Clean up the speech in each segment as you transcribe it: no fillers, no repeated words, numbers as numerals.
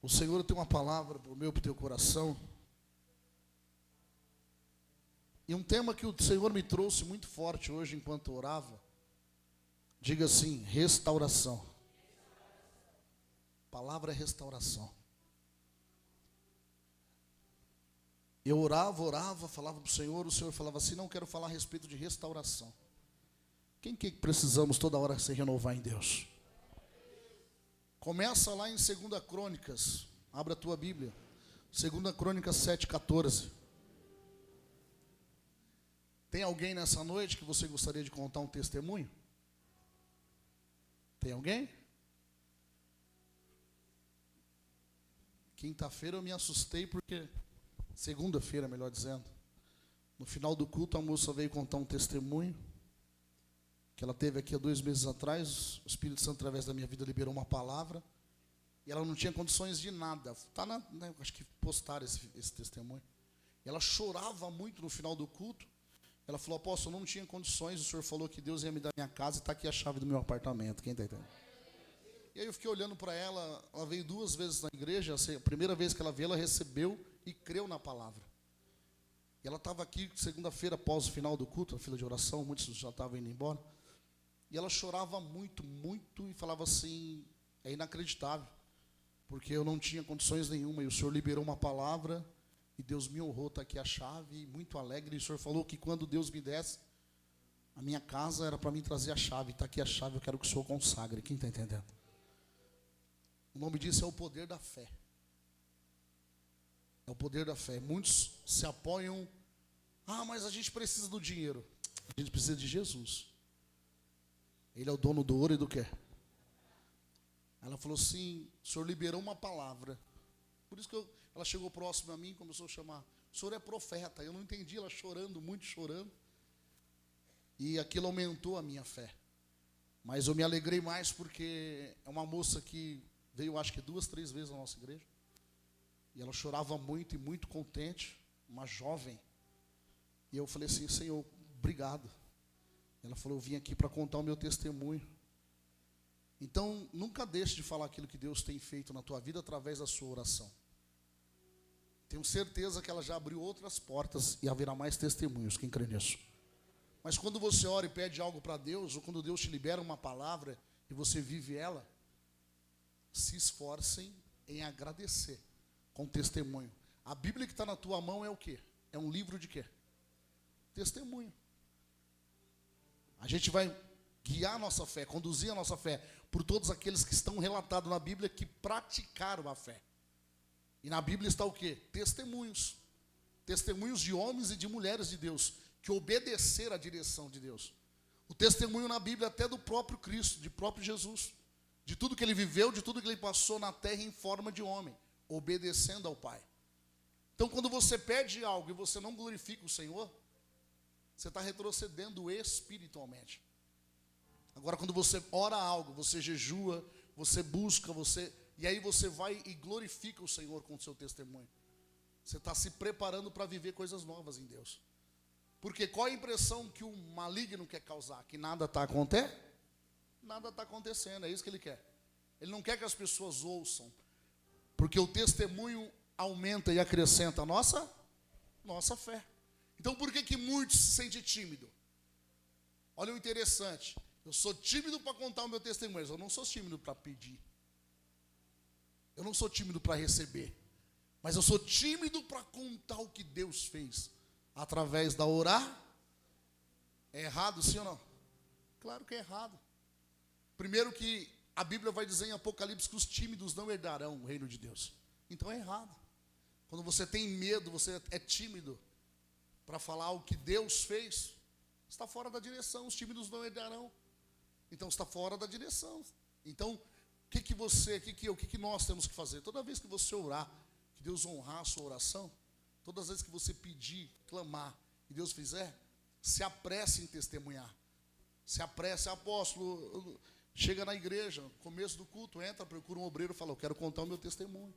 O Senhor tem uma palavra para o meu e para o teu coração. E um tema que o Senhor me trouxe muito forte hoje enquanto orava. Diga assim, restauração. A palavra é restauração. Eu orava, falava para o Senhor falava assim, não quero falar a respeito de restauração. Quem que precisamos toda hora se renovar em Deus? Começa lá em 2 Crônicas, abre a tua Bíblia, 2 Crônicas 7:14. Tem alguém nessa noite que você gostaria de contar um testemunho? Tem alguém? Quinta-feira eu me assustei porque, segunda-feira melhor dizendo, no final do culto a moça veio contar um testemunho que ela teve aqui há 2 meses atrás. O Espírito Santo, através da minha vida, liberou uma palavra. E ela não tinha condições de nada. Está acho que postaram esse testemunho. E ela chorava muito no final do culto. Ela falou, apóstolo, eu não tinha condições. O senhor falou que Deus ia me dar minha casa e está aqui a chave do meu apartamento. Quem está entendendo? E aí eu fiquei olhando para ela. Ela veio 2 vezes na igreja. A primeira vez que ela veio, ela recebeu e creu na palavra. E ela estava aqui segunda-feira, após o final do culto, na fila de oração. Muitos já estavam indo embora. E ela chorava muito, muito, e falava assim, é inacreditável, porque eu não tinha condições nenhuma, e o Senhor liberou uma palavra, e Deus me honrou, está aqui a chave, muito alegre, e o Senhor falou que quando Deus me desse a minha casa, era para mim trazer a chave, está aqui a chave, eu quero que o Senhor consagre. Quem está entendendo? O nome disso é o poder da fé. É o poder da fé. Muitos se apoiam, mas a gente precisa do dinheiro. A gente precisa de Jesus. Ele é o dono do ouro e do quê? Ela falou assim, o Senhor liberou uma palavra. Por isso que ela chegou próximo a mim e começou a chamar. O Senhor é profeta. Eu não entendi, ela chorando, muito chorando. E aquilo aumentou a minha fé. Mas eu me alegrei mais porque é uma moça que veio, acho que 2, 3 vezes na nossa igreja. E ela chorava muito e muito contente. Uma jovem. E eu falei assim, Senhor, obrigado. Ela falou, eu vim aqui para contar o meu testemunho. Então, nunca deixe de falar aquilo que Deus tem feito na tua vida através da sua oração. Tenho certeza que ela já abriu outras portas e haverá mais testemunhos, quem crê nisso. Mas quando você ora e pede algo para Deus, ou quando Deus te libera uma palavra e você vive ela, se esforcem em agradecer com testemunho. A Bíblia que está na tua mão é o quê? É um livro de quê? Testemunho. A gente vai guiar a nossa fé, conduzir a nossa fé por todos aqueles que estão relatados na Bíblia que praticaram a fé. E na Bíblia está o quê? Testemunhos. Testemunhos de homens e de mulheres de Deus que obedeceram à direção de Deus. O testemunho na Bíblia até do próprio Cristo, de próprio Jesus. De tudo que ele viveu, de tudo que ele passou na terra em forma de homem, obedecendo ao Pai. Então quando você pede algo e você não glorifica o Senhor, você está retrocedendo espiritualmente. Agora, quando você ora algo, você jejua, você busca, e aí você vai e glorifica o Senhor com o seu testemunho. Você está se preparando para viver coisas novas em Deus. Porque qual a impressão que o maligno quer causar? Que nada está acontecendo? Nada está acontecendo, é isso que ele quer. Ele não quer que as pessoas ouçam, porque o testemunho aumenta e acrescenta a nossa fé. Então por que muitos se sentem tímidos? Olha o interessante. Eu sou tímido para contar o meu testemunho, mas eu não sou tímido para pedir. Eu não sou tímido para receber. Mas eu sou tímido para contar o que Deus fez. Através da orar. É errado, sim ou não? Claro que é errado. Primeiro que a Bíblia vai dizer em Apocalipse que os tímidos não herdarão o reino de Deus. Então é errado. Quando você tem medo, você é tímido para falar o que Deus fez, está fora da direção. Os tímidos não herdarão. Então está fora da direção. Então, o que nós temos que fazer? Toda vez que você orar, que Deus honrar a sua oração, todas as vezes que você pedir, clamar, e Deus fizer, se apresse em testemunhar. Se apresse, apóstolo, chega na igreja, começo do culto, entra, procura um obreiro e fala, eu quero contar o meu testemunho.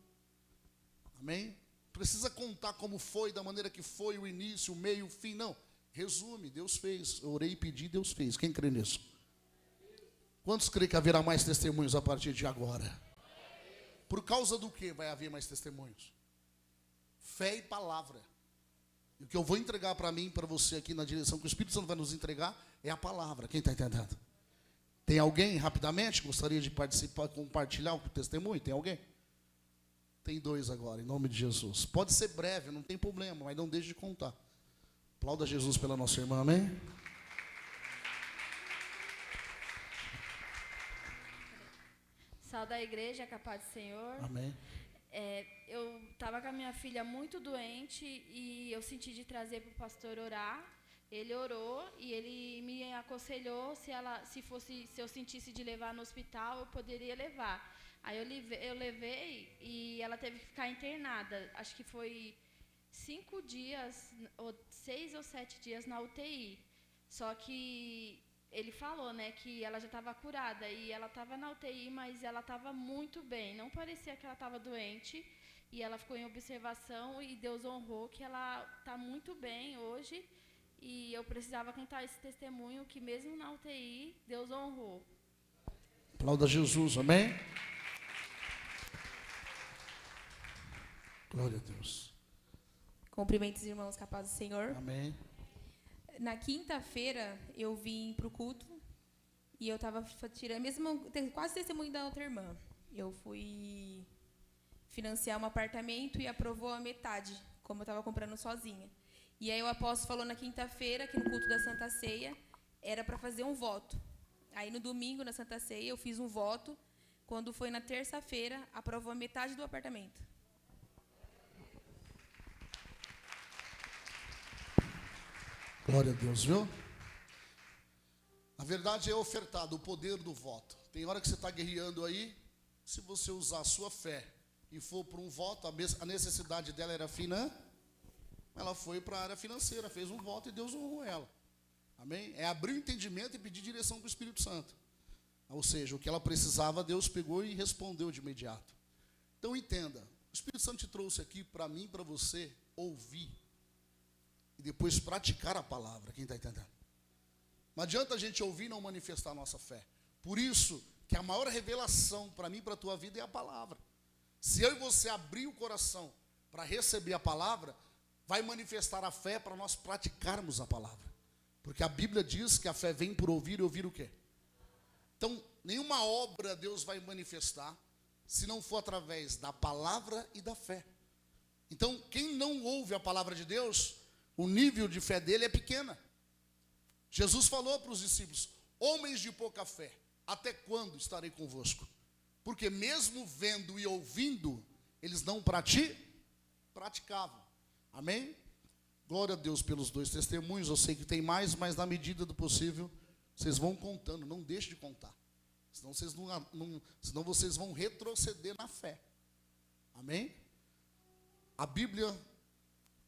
Amém? Precisa contar como foi, da maneira que foi, o início, o meio, o fim, não. Resume, Deus fez. Eu orei e pedi, Deus fez. Quem crê nisso? Quantos creem que haverá mais testemunhos a partir de agora? Por causa do que vai haver mais testemunhos? Fé e palavra. E o que eu vou entregar para mim e para você aqui na direção que o Espírito Santo vai nos entregar é a palavra. Quem está entendendo? Tem alguém, rapidamente, gostaria de participar, compartilhar o testemunho? Tem alguém? Tem 2 agora, em nome de Jesus. Pode ser breve, não tem problema, mas não deixe de contar. Aplauda Jesus pela nossa irmã, amém? Sal da igreja, capaz do Senhor. Amém. Eu estava com a minha filha muito doente e eu senti de trazer para o pastor orar. Ele orou e ele me aconselhou se eu sentisse de levar no hospital, eu poderia levar. Aí eu levei e ela teve que ficar internada. Acho que foi 5 dias, ou 6 ou 7 dias na UTI. Só que ele falou, né, que ela já estava curada e ela estava na UTI, mas ela estava muito bem. Não parecia que ela estava doente e ela ficou em observação e Deus honrou que ela está muito bem hoje. E eu precisava contar esse testemunho que mesmo na UTI, Deus honrou. Aplauda Jesus, amém? Glória a Deus. Cumprimentos, irmãos, com a paz do Senhor. Amém. Na quinta-feira, eu vim para o culto e eu estava tirando, quase testemunho da outra irmã. Eu fui financiar um apartamento e aprovou a metade, como eu estava comprando sozinha. E aí o apóstolo falou na quinta-feira, que no culto da Santa Ceia, era para fazer um voto. Aí no domingo, na Santa Ceia, eu fiz um voto. Quando foi na terça-feira, aprovou a metade do apartamento. Glória a Deus, viu? Na verdade é ofertado o poder do voto. Tem hora que você está guerreando aí, se você usar a sua fé e for para um voto, a necessidade dela era financeira, ela foi para a área financeira, fez um voto e Deus honrou ela. Amém? É abrir o entendimento e pedir direção para o Espírito Santo. Ou seja, o que ela precisava, Deus pegou e respondeu de imediato. Então entenda, o Espírito Santo te trouxe aqui para mim e para você ouvir e depois praticar a palavra. Quem está entendendo? Não adianta a gente ouvir e não manifestar a nossa fé. Por isso que a maior revelação para mim e para a tua vida é a palavra. Se eu e você abrir o coração para receber a palavra, vai manifestar a fé para nós praticarmos a palavra. Porque a Bíblia diz que a fé vem por ouvir e ouvir o quê? Então, nenhuma obra Deus vai manifestar se não for através da palavra e da fé. Então, quem não ouve a palavra de Deus, o nível de fé dele é pequena. Jesus falou para os discípulos: homens de pouca fé, até quando estarei convosco? Porque mesmo vendo e ouvindo, eles não praticavam. Amém? Glória a Deus pelos 2 testemunhos. Eu sei que tem mais, mas na medida do possível, vocês vão contando. Não deixe de contar. Senão vocês vão retroceder na fé. Amém? A Bíblia,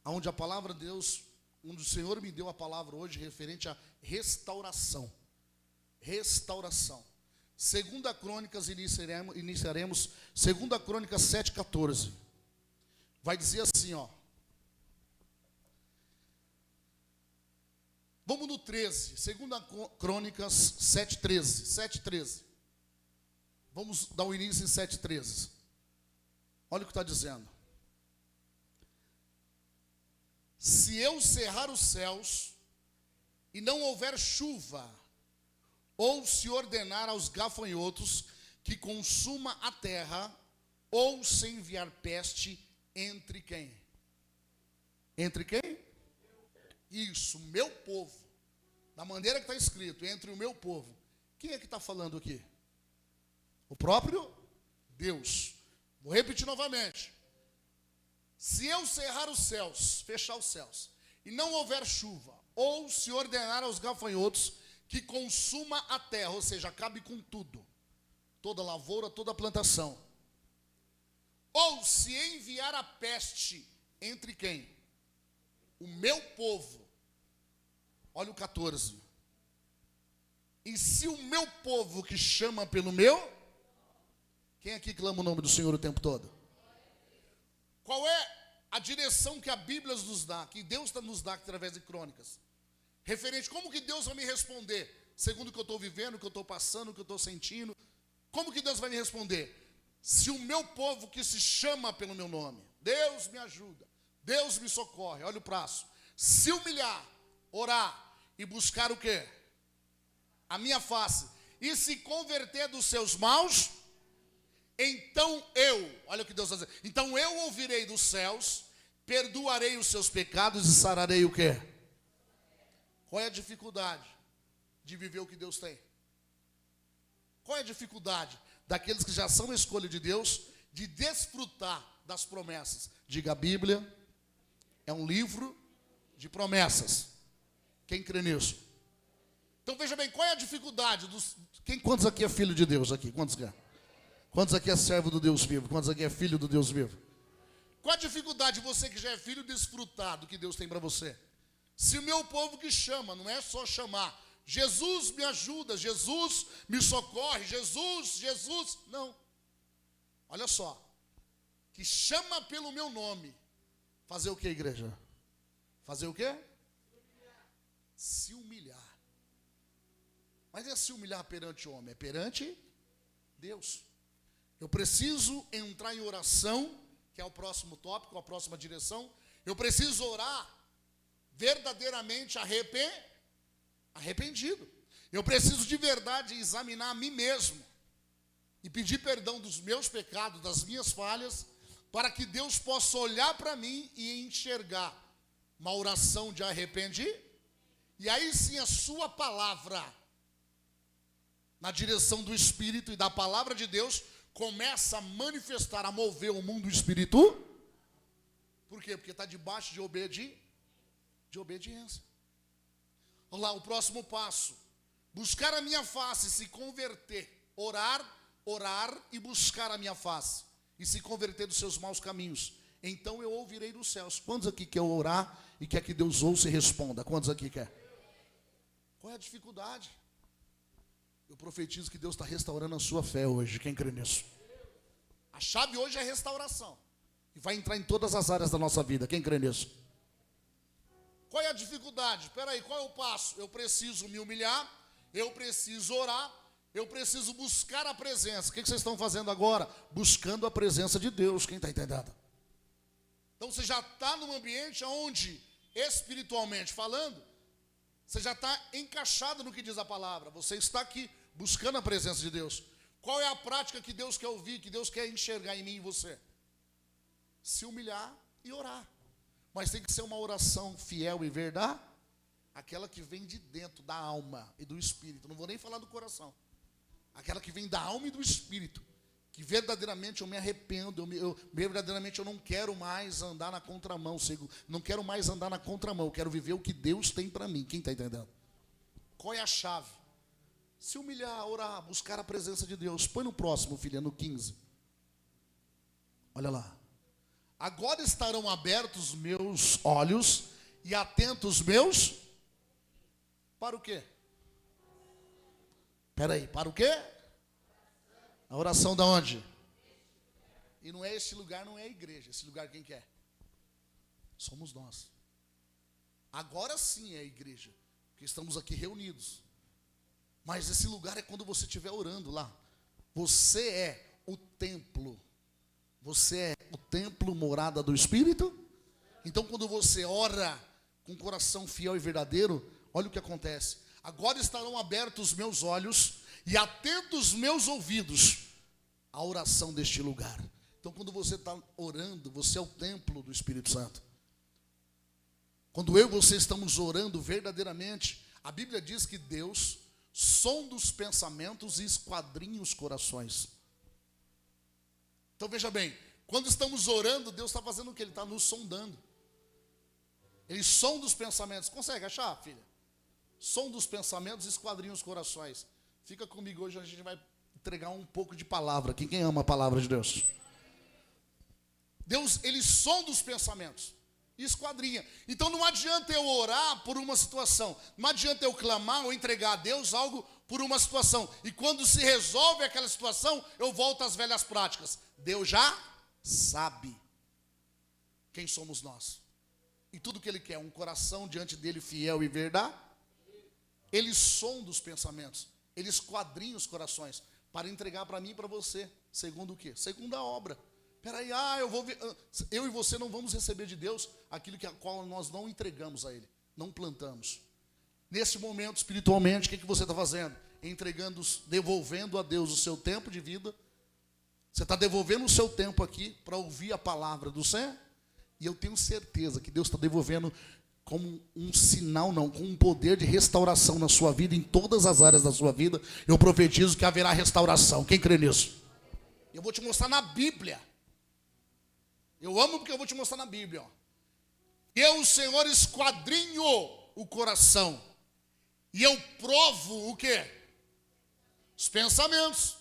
onde a palavra de Deus, onde o Senhor me deu a palavra hoje, referente à restauração. Restauração. 2 Crônicas, iniciaremos 2 Crônicas 7,14. Vai dizer assim, ó. Vamos no 13, 2 Crônicas 7,13. 7,13. Vamos dar o início em 7,13. Olha o que está dizendo. Se eu cerrar os céus e não houver chuva, ou se ordenar aos gafanhotos que consuma a terra, ou se enviar peste entre quem? Entre quem? Isso, meu povo. Da maneira que está escrito, entre o meu povo. Quem é que está falando aqui? O próprio Deus. Vou repetir novamente. Se eu cerrar os céus, fechar os céus, e não houver chuva, ou se ordenar aos gafanhotos que consuma a terra, ou seja, acabe com tudo, toda lavoura, toda plantação, ou se enviar a peste entre quem? O meu povo. Olha o 14. E se o meu povo que chama pelo meu, quem aqui clama o nome do Senhor o tempo todo? Qual é a direção que a Bíblia nos dá, que Deus nos dá através de crônicas? Referente, como que Deus vai me responder? Segundo o que eu estou vivendo, o que eu estou passando, o que eu estou sentindo. Como que Deus vai me responder? Se o meu povo que se chama pelo meu nome, Deus me ajuda, Deus me socorre, olha o prazo, se humilhar, orar e buscar o quê? A minha face, e se converter dos seus maus, então olha o que Deus está dizendo, então eu ouvirei dos céus, perdoarei os seus pecados e sararei o quê? Qual é a dificuldade de viver o que Deus tem? Qual é a dificuldade daqueles que já são a escolha de Deus de desfrutar das promessas? Diga, a Bíblia é um livro de promessas. Quem crê nisso? Então veja bem, qual é a dificuldade dos... Quantos aqui é filho de Deus aqui? Quantos aqui é? Quantos aqui é servo do Deus vivo? Quantos aqui é filho do Deus vivo? Qual a dificuldade de você que já é filho desfrutar do que Deus tem para você? Se o meu povo que chama, não é só chamar, Jesus me ajuda, Jesus me socorre, Jesus, não. Olha só, que chama pelo meu nome, fazer o que, igreja? Fazer o quê? Se humilhar. Mas é se humilhar perante o homem, é perante Deus. Eu preciso entrar em oração, que é o próximo tópico, a próxima direção. Eu preciso orar verdadeiramente arrependido. Eu preciso de verdade examinar a mim mesmo e pedir perdão dos meus pecados, das minhas falhas, para que Deus possa olhar para mim e enxergar uma oração de arrependimento. E aí sim a sua palavra, na direção do Espírito e da palavra de Deus, começa a manifestar, a mover o mundo espiritual. Por quê? Porque está debaixo de obediência. Vamos lá, o próximo passo. Buscar a minha face, se converter. Orar e buscar a minha face. E se converter dos seus maus caminhos. Então eu ouvirei dos céus. Quantos aqui quer orar e quer que Deus ouça e responda? Quantos aqui quer? Qual é a dificuldade? Eu profetizo que Deus está restaurando a sua fé hoje. Quem crê nisso? A chave hoje é restauração. E vai entrar em todas as áreas da nossa vida. Quem crê nisso? Qual é a dificuldade? Espera aí, qual é o passo? Eu preciso me humilhar, eu preciso orar, eu preciso buscar a presença. O que vocês estão fazendo agora? Buscando a presença de Deus. Quem está entendendo? Então você já está num ambiente onde, espiritualmente falando, você já está encaixado no que diz a palavra. Você está aqui buscando a presença de Deus. Qual é a prática que Deus quer ouvir, que Deus quer enxergar em mim e em você? Se humilhar e orar. Mas tem que ser uma oração fiel e verdade, aquela que vem de dentro da alma e do espírito. Não vou nem falar do coração. Aquela que vem da alma e do espírito. Que verdadeiramente eu me arrependo, verdadeiramente eu não quero mais andar na contramão, não quero mais andar na contramão, eu quero viver o que Deus tem para mim. Quem está entendendo? Qual é a chave? Se humilhar, orar, buscar a presença de Deus. Põe no próximo, filha, no 15. Olha lá. Agora estarão abertos meus olhos e atentos meus. Para o quê? Espera aí, para o quê? A oração da onde? E não é esse lugar, não é a igreja. Esse lugar quem quer? Somos nós. Agora sim é a igreja, porque estamos aqui reunidos. Mas esse lugar é quando você estiver orando lá. Você é o templo. Você é o templo, morada do Espírito. Então quando você ora com coração fiel e verdadeiro, olha o que acontece. Agora estarão abertos os meus olhos e atentos os meus ouvidos à oração deste lugar. Então quando você está orando, você é o templo do Espírito Santo. Quando eu e você estamos orando verdadeiramente, a Bíblia diz que Deus sonda os pensamentos e esquadrinha os corações. Então veja bem, quando estamos orando, Deus está fazendo o que? Ele está nos sondando. Ele sonda os pensamentos. Consegue achar, filha? Sonda os pensamentos e esquadrinha os corações. Fica comigo hoje, a gente vai entregar um pouco de palavra. Quem ama a palavra de Deus? Deus, ele sonda os pensamentos e esquadrinha. Então não adianta eu orar por uma situação. Não adianta eu clamar ou entregar a Deus algo por uma situação. E quando se resolve aquela situação, eu volto às velhas práticas. Deus já sabe quem somos nós. E tudo que ele quer, um coração diante dele fiel e verdade. Ele sonda os pensamentos. Ele esquadrinha os corações para entregar para mim e para você Segundo o quê? Segundo a obra. Peraí, eu e você não vamos receber de Deus aquilo que a qual nós não entregamos a Ele, não plantamos. Nesse momento, espiritualmente, o que você está fazendo? Entregando, devolvendo a Deus o seu tempo de vida. Você está devolvendo o seu tempo aqui para ouvir a palavra do céu. E eu tenho certeza que Deus está devolvendo como um sinal, não, com um poder de restauração na sua vida, em todas as áreas da sua vida. Eu profetizo que haverá restauração. Quem crê nisso? Eu vou te mostrar na Bíblia. Eu amo porque eu vou te mostrar na Bíblia. Ó. Eu, o Senhor, esquadrinho o coração. E eu provo o quê? Os pensamentos.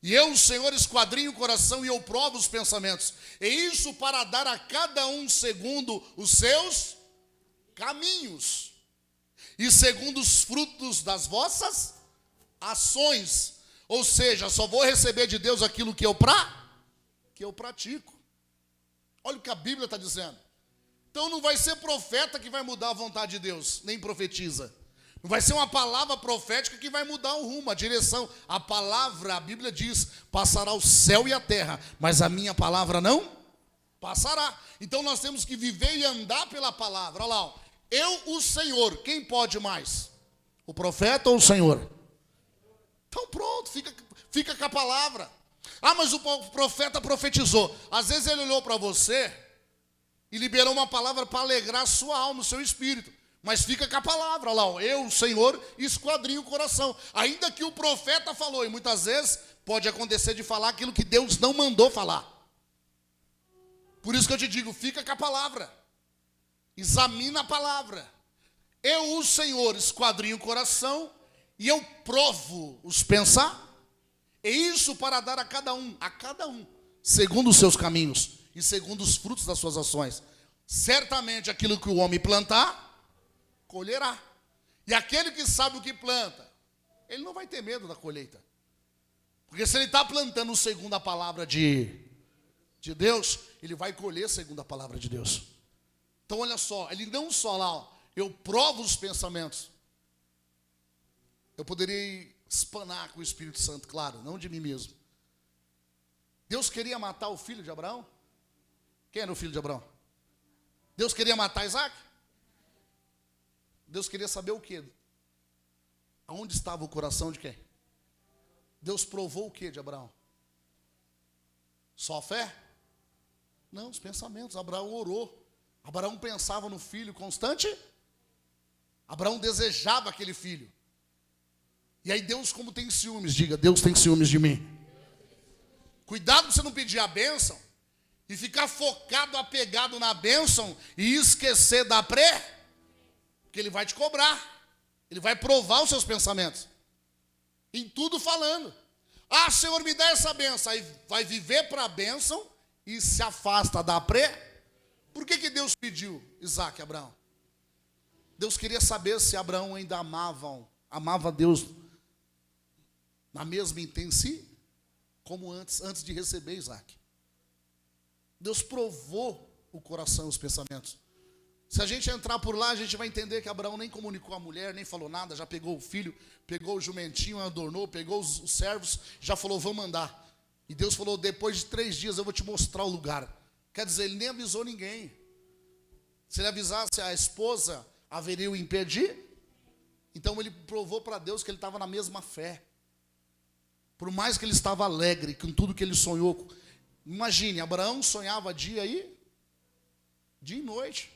E eu, o Senhor, esquadrinho o coração e eu provo os pensamentos. E isso para dar a cada um segundo os seus caminhos. E segundo os frutos das vossas ações. Ou seja, só vou receber de Deus aquilo que eu pratico. Olha o que a Bíblia está dizendo. Então não vai ser profeta que vai mudar a vontade de Deus, nem profetiza. Não vai ser uma palavra profética que vai mudar o rumo, a direção. A palavra, a Bíblia diz, passará o céu e a terra, mas a minha palavra não passará. Então nós temos que viver e andar pela palavra. Olha lá, ó. Eu, o Senhor, quem pode mais? O profeta ou o Senhor? Então pronto, fica com a palavra. Ah, mas o profeta profetizou. Às vezes ele olhou para você e liberou uma palavra para alegrar a sua alma, o seu espírito. Mas fica com a palavra, lá, ó, eu, o Senhor, esquadrinho o coração. Ainda que o profeta falou, e muitas vezes pode acontecer de falar aquilo que Deus não mandou falar. Por isso que eu te digo, fica com a palavra. Examina a palavra. Eu, o Senhor, esquadrinho o coração e eu provo os pensar. E isso para dar a cada um, segundo os seus caminhos e segundo os frutos das suas ações. Certamente aquilo que o homem plantar, colherá. E aquele que sabe o que planta, ele não vai ter medo da colheita. Porque se ele está plantando segundo a palavra de Deus, ele vai colher segundo a palavra de Deus. Então olha só, ele não só lá, ó, eu provo os pensamentos. Eu poderia espanar com o Espírito Santo, claro, não de mim mesmo. Deus queria matar o filho de Abraão? Quem era o filho de Abraão? Deus queria matar Isaac? Deus queria saber o quê? Aonde estava o coração de quem? Deus provou o quê de Abraão? Só a fé? Não, os pensamentos. Abraão orou. Abraão pensava no filho constante. Abraão desejava aquele filho. E aí Deus, como tem ciúmes, diga, Deus tem ciúmes de mim. Cuidado para você não pedir a bênção e ficar focado, apegado na bênção e esquecer da porque ele vai te cobrar. Ele vai provar os seus pensamentos. Em tudo falando. Ah, Senhor, me dá essa bênção. Aí vai viver para a bênção e se afasta da Por que Deus pediu Isaac e Abraão? Deus queria saber se Abraão ainda amava Deus na mesma intensidade como antes de receber Isaac. Deus provou o coração e os pensamentos. Se a gente entrar por lá, a gente vai entender que Abraão nem comunicou a mulher, nem falou nada, já pegou o filho, pegou o jumentinho, adornou, pegou os servos, já falou, vamos andar. E Deus falou, depois de 3 dias eu vou te mostrar o lugar. Quer dizer, ele nem avisou ninguém. Se ele avisasse a esposa, haveria o impedir? Então ele provou para Deus que ele estava na mesma fé. Por mais que ele estava alegre com tudo que ele sonhou. Imagine, Abraão sonhava dia e noite.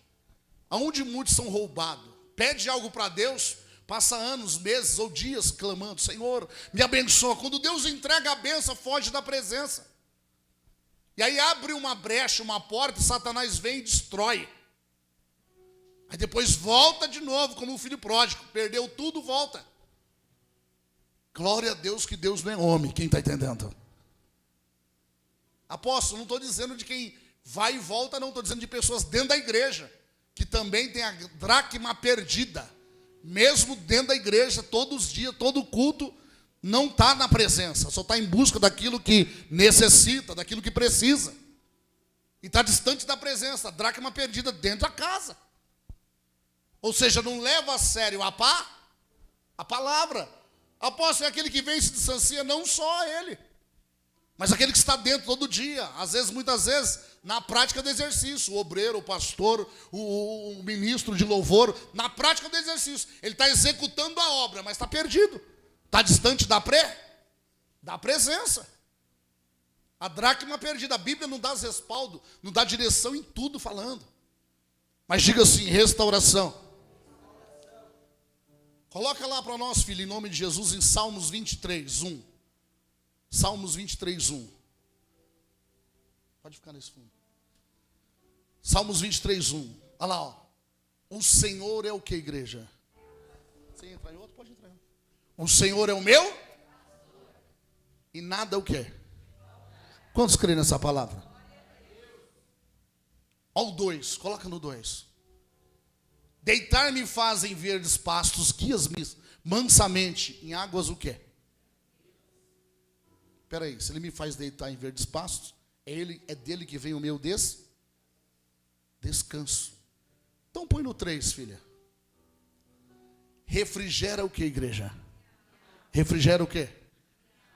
Aonde muitos são roubados, pede algo para Deus, passa anos, meses ou dias clamando, Senhor, me abençoa. Quando Deus entrega a bênção, foge da presença. E aí abre uma brecha, uma porta, e Satanás vem e destrói. Aí depois volta de novo, como o filho pródigo, perdeu tudo, volta. Glória a Deus que Deus não é homem, quem está entendendo? Apóstolo, não estou dizendo de quem vai e volta, não, estou dizendo de pessoas dentro da igreja, que também tem a dracma perdida, mesmo dentro da igreja, todos os dias, todo culto, não está na presença, só está em busca daquilo que necessita, daquilo que precisa, e está distante da presença, a dracma perdida dentro da casa, ou seja, não leva a sério a palavra. Apóstolo, é aquele que vem e se distancia, não só ele, Mas aquele que está dentro todo dia, às vezes, muitas vezes, na prática do exercício, o obreiro, o pastor, o ministro de louvor, na prática do exercício, ele está executando a obra, mas está perdido, está distante da presença. A dracma perdida, a Bíblia não dá respaldo, não dá direção em tudo falando. Mas diga assim, restauração. Coloca lá para nós, filho, em nome de Jesus, em Salmos 23, 1. Salmos 23, 1. Pode ficar nesse fundo. Salmos 23, 1. Olha lá, ó. O Senhor é o que, igreja? Você entra em outro? Pode entrar. O Senhor é o meu? E nada o que? Quantos creem nessa palavra? Olha o 2, coloca no 2. Deitar-me fazem verdes pastos, guias-me mansamente em águas o quê? Espera aí, se ele me faz deitar em verdes pastos, é dele que vem o meu descanso. Então põe no 3, filha. Refrigera o que, igreja? Refrigera o quê?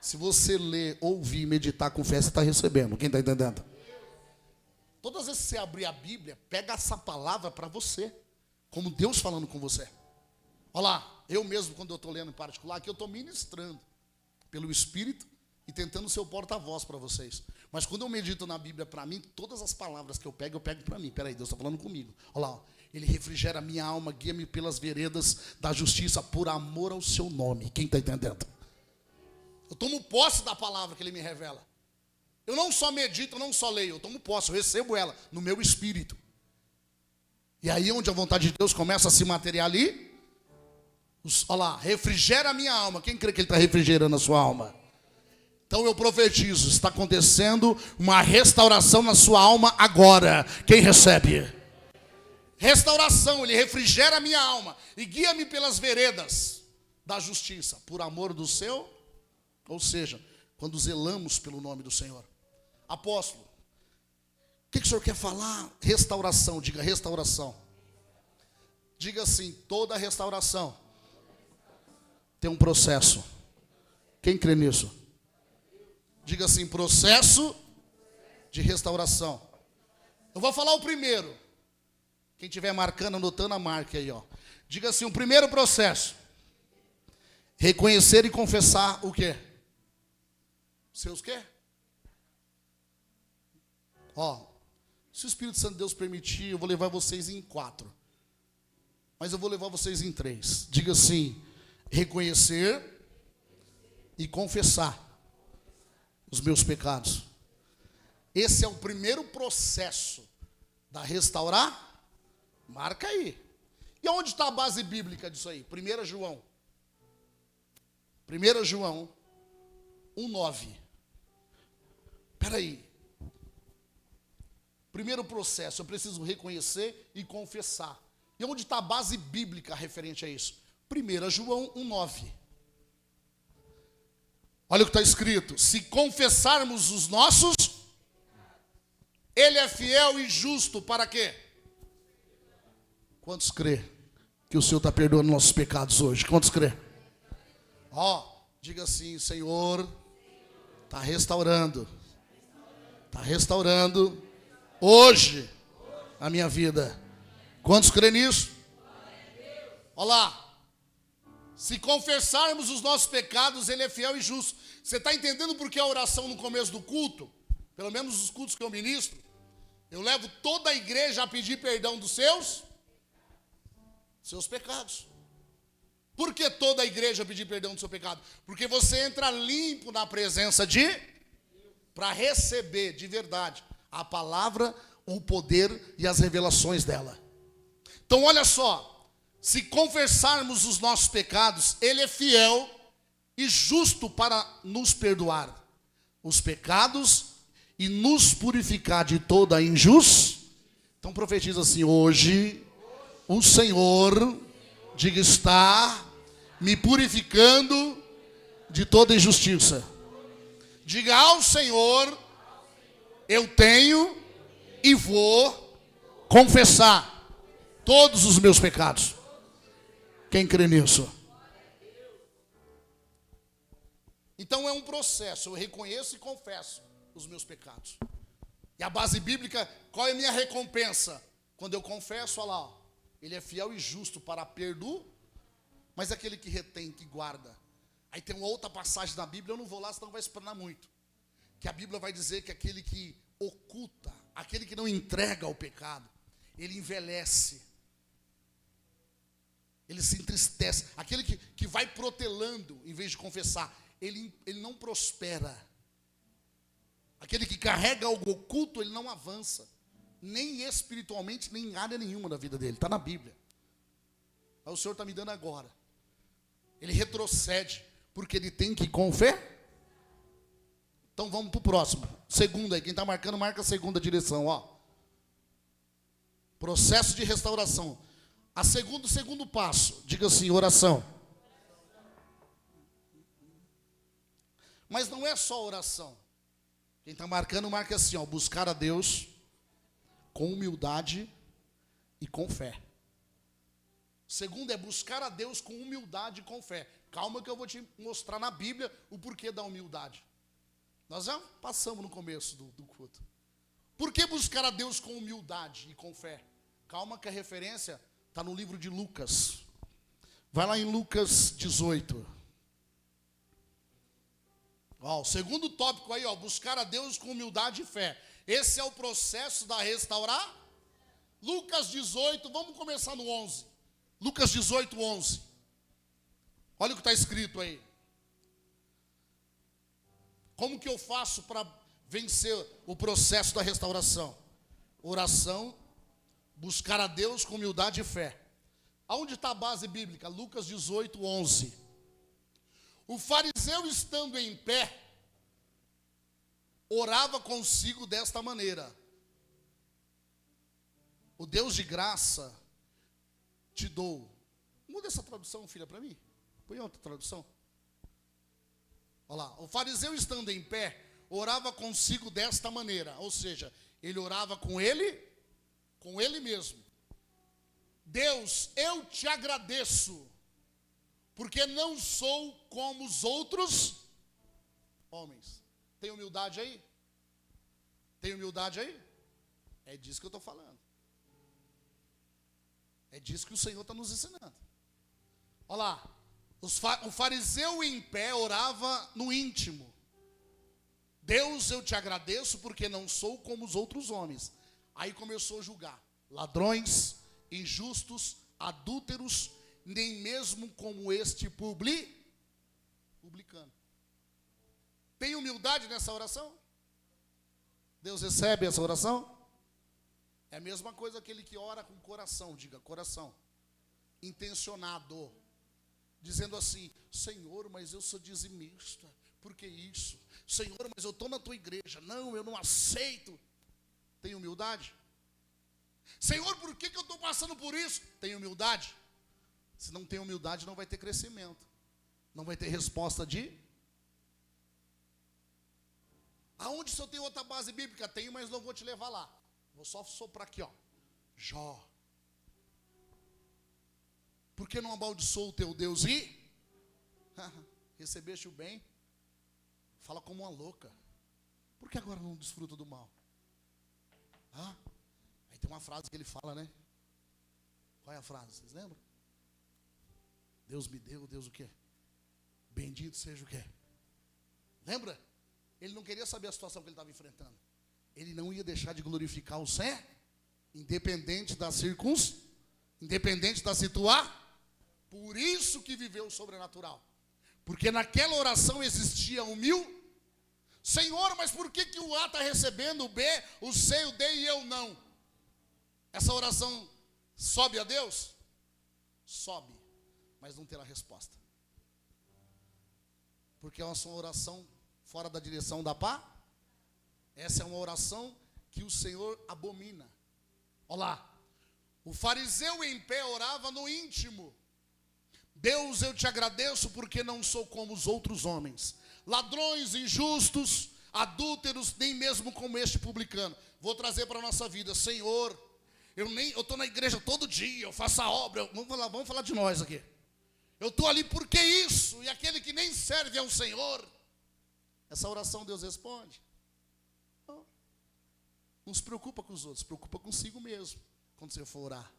Se você ler, ouvir, meditar com fé, você está recebendo. Quem está entendendo? Todas as vezes que você abrir a Bíblia, pega essa palavra para você. Como Deus falando com você. Olha lá, eu mesmo, quando eu estou lendo em particular, aqui eu estou ministrando pelo Espírito e tentando ser o porta-voz para vocês. Mas quando eu medito na Bíblia para mim, todas as palavras que eu pego para mim. Peraí, Deus está falando comigo. Olha lá, ó. Ele refrigera a minha alma, guia-me pelas veredas da justiça, por amor ao seu nome. Quem está entendendo? Eu tomo posse da palavra que ele me revela. Eu não só medito, eu não só leio, eu tomo posse, eu recebo ela no meu espírito. E aí onde a vontade de Deus começa a se materializar ali, olha lá, refrigera a minha alma. Quem crê que ele está refrigerando a sua alma? Então eu profetizo, está acontecendo uma restauração na sua alma agora. Quem recebe? Restauração, ele refrigera a minha alma e guia-me pelas veredas da justiça, por amor do seu, ou seja, quando zelamos pelo nome do Senhor. Apóstolo, o que o senhor quer falar? Restauração, diga restauração. Diga assim, toda restauração tem um processo. Quem crê nisso? Diga assim, processo de restauração. Eu vou falar o primeiro. Quem estiver marcando, anotando a marca aí, ó. Diga assim, o primeiro processo. Reconhecer e confessar o quê? Seus quê? Ó, se o Espírito Santo de Deus permitir, eu vou levar vocês em 4. Mas eu vou levar vocês em 3. Diga assim, reconhecer e confessar os meus pecados. Esse é o primeiro processo da restaurar. Marca aí. E onde está a base bíblica disso aí? 1 João. 1 João 1,9. Espera aí. Primeiro processo, eu preciso reconhecer e confessar. E onde está a base bíblica referente a isso? 1 João 1,9. Olha o que está escrito. Se confessarmos os nossos, Ele é fiel e justo para quê? Quantos crê que o Senhor está perdoando nossos pecados hoje? Quantos crê? Ó, diga assim, Senhor, está restaurando. Está restaurando hoje a minha vida. Quantos crê nisso? Olha lá. Se confessarmos os nossos pecados, Ele é fiel e justo. Você está entendendo por que a oração no começo do culto? Pelo menos os cultos que eu ministro. Eu levo toda a igreja a pedir perdão dos seus pecados. Por que toda a igreja pedir perdão do seu pecado? Porque você entra limpo na presença para receber de verdade a palavra, o poder e as revelações dela. Então olha só, se confessarmos os nossos pecados, Ele é fiel e justo para nos perdoar os pecados e nos purificar de toda a injustiça. Então profetiza assim, hoje o Senhor, diga, está me purificando de toda injustiça. Diga ao Senhor, eu tenho e vou confessar todos os meus pecados. Quem crê nisso? Então é um processo, eu reconheço e confesso os meus pecados. E a base bíblica, qual é a minha recompensa? Quando eu confesso, olha lá, ó, ele é fiel e justo para perdoar, mas aquele que retém, que guarda. Aí tem uma outra passagem na Bíblia, eu não vou lá, senão vai explanar muito. Que a Bíblia vai dizer que aquele que oculta, aquele que não entrega ao pecado, ele envelhece. Ele se entristece. Aquele que vai protelando, em vez de confessar, ele não prospera. Aquele que carrega algo oculto, ele não avança. Nem espiritualmente, nem em área nenhuma da vida dele. Está na Bíblia. Aí o Senhor está me dando agora. Ele retrocede, porque ele tem que confessar. Então vamos para o próximo. Segundo aí, quem está marcando, marca a segunda direção. Ó. Processo de restauração. Segundo passo, diga assim, oração. Mas não é só oração. Quem está marcando, marca assim, ó, buscar a Deus com humildade e com fé. Segundo é buscar a Deus com humildade e com fé. Calma que eu vou te mostrar na Bíblia o porquê da humildade. Nós já passamos no começo do culto. Por que buscar a Deus com humildade e com fé? Calma que a referência está no livro de Lucas. Vai lá em Lucas 18. Ó, o segundo tópico aí, ó, buscar a Deus com humildade e fé. Esse é o processo da restaurar. Lucas 18, vamos começar no 11. Lucas 18, 11. Olha o que está escrito aí. Como que eu faço para vencer o processo da restauração? Oração, buscar a Deus com humildade e fé. Aonde está a base bíblica? Lucas 18, 11. O fariseu, estando em pé, orava consigo desta maneira: o Deus de graça te dou. Muda essa tradução, filha, para mim. Põe outra tradução. Olha lá. O fariseu, estando em pé, orava consigo desta maneira. Ou seja, ele orava com ele mesmo. Deus, eu te agradeço, porque não sou como os outros homens. Tem humildade aí? Tem humildade aí? É disso que eu estou falando. É disso que o Senhor está nos ensinando. Olha lá. O fariseu em pé orava no íntimo. Deus, eu te agradeço porque não sou como os outros homens. Aí começou a julgar. Ladrões, injustos, adúlteros, nem mesmo como este publicano. Tem humildade nessa oração? Deus recebe essa oração? É a mesma coisa aquele que ora com coração, diga coração, intencionado, dizendo assim: Senhor, mas eu sou dizimista, por que isso? Senhor, mas eu estou na tua igreja, não, eu não aceito. Tem humildade? Senhor, por que eu estou passando por isso? Tem humildade? Se não tem humildade, não vai ter crescimento, não vai ter resposta de... Aonde se eu tenho outra base bíblica? Tenho, mas não vou te levar lá. Vou só soprar aqui, ó. Jó. Por que não amaldiçoou o teu Deus e recebeste o bem? Fala como uma louca. Por que agora não desfruta do mal? Aí tem uma frase que ele fala, né? Qual é a frase? Vocês lembram? Deus me deu, Deus o quê? Bendito seja o quê? Lembra? Ele não queria saber a situação que ele estava enfrentando. Ele não ia deixar de glorificar o Senhor, independente das circunstâncias, independente da situação. Por isso que viveu o sobrenatural. Porque naquela oração existia Senhor, mas por que o A está recebendo o B, o C, o D e eu não? Essa oração sobe a Deus? Sobe, mas não terá resposta. Porque é uma oração fora da direção da paz. Essa é uma oração que o Senhor abomina. Olha lá. O fariseu em pé orava no íntimo: Deus, eu te agradeço porque não sou como os outros homens, ladrões, injustos, adúlteros, nem mesmo como este publicano. Vou trazer para a nossa vida: Senhor, eu estou na igreja todo dia, eu faço a obra. Vamos falar de nós aqui. Eu estou ali porque isso, e aquele que nem serve ao Senhor, Essa oração Deus responde? Não. Não se preocupa com os outros, se preocupa consigo mesmo. Quando você for orar,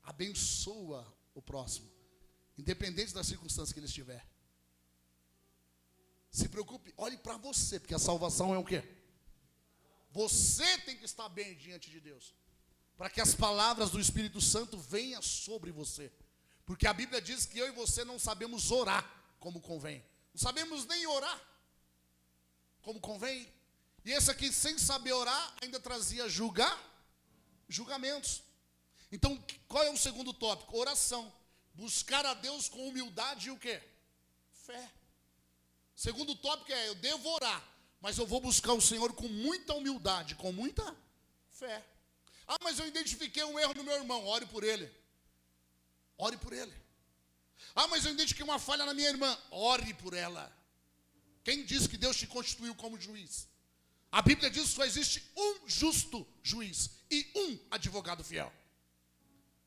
abençoa o próximo, independente das circunstâncias que ele estiver. Se preocupe, olhe para você, porque a salvação é o quê? Você tem que estar bem diante de Deus, para que as palavras do Espírito Santo venham sobre você. Porque a Bíblia diz que eu e você não sabemos orar como convém. Não sabemos nem orar como convém. E esse aqui, sem saber orar, ainda trazia julgamentos. Então, qual é o segundo tópico? Oração. Buscar a Deus com humildade e o quê? Fé. Segundo tópico é, eu devo orar, mas eu vou buscar o Senhor com muita humildade, com muita fé. Ah, mas eu identifiquei um erro no meu irmão, ore por ele. Ore por ele. Ah, mas eu identifiquei uma falha na minha irmã, ore por ela. Quem disse que Deus te constituiu como juiz? A Bíblia diz que só existe um justo juiz e um advogado fiel.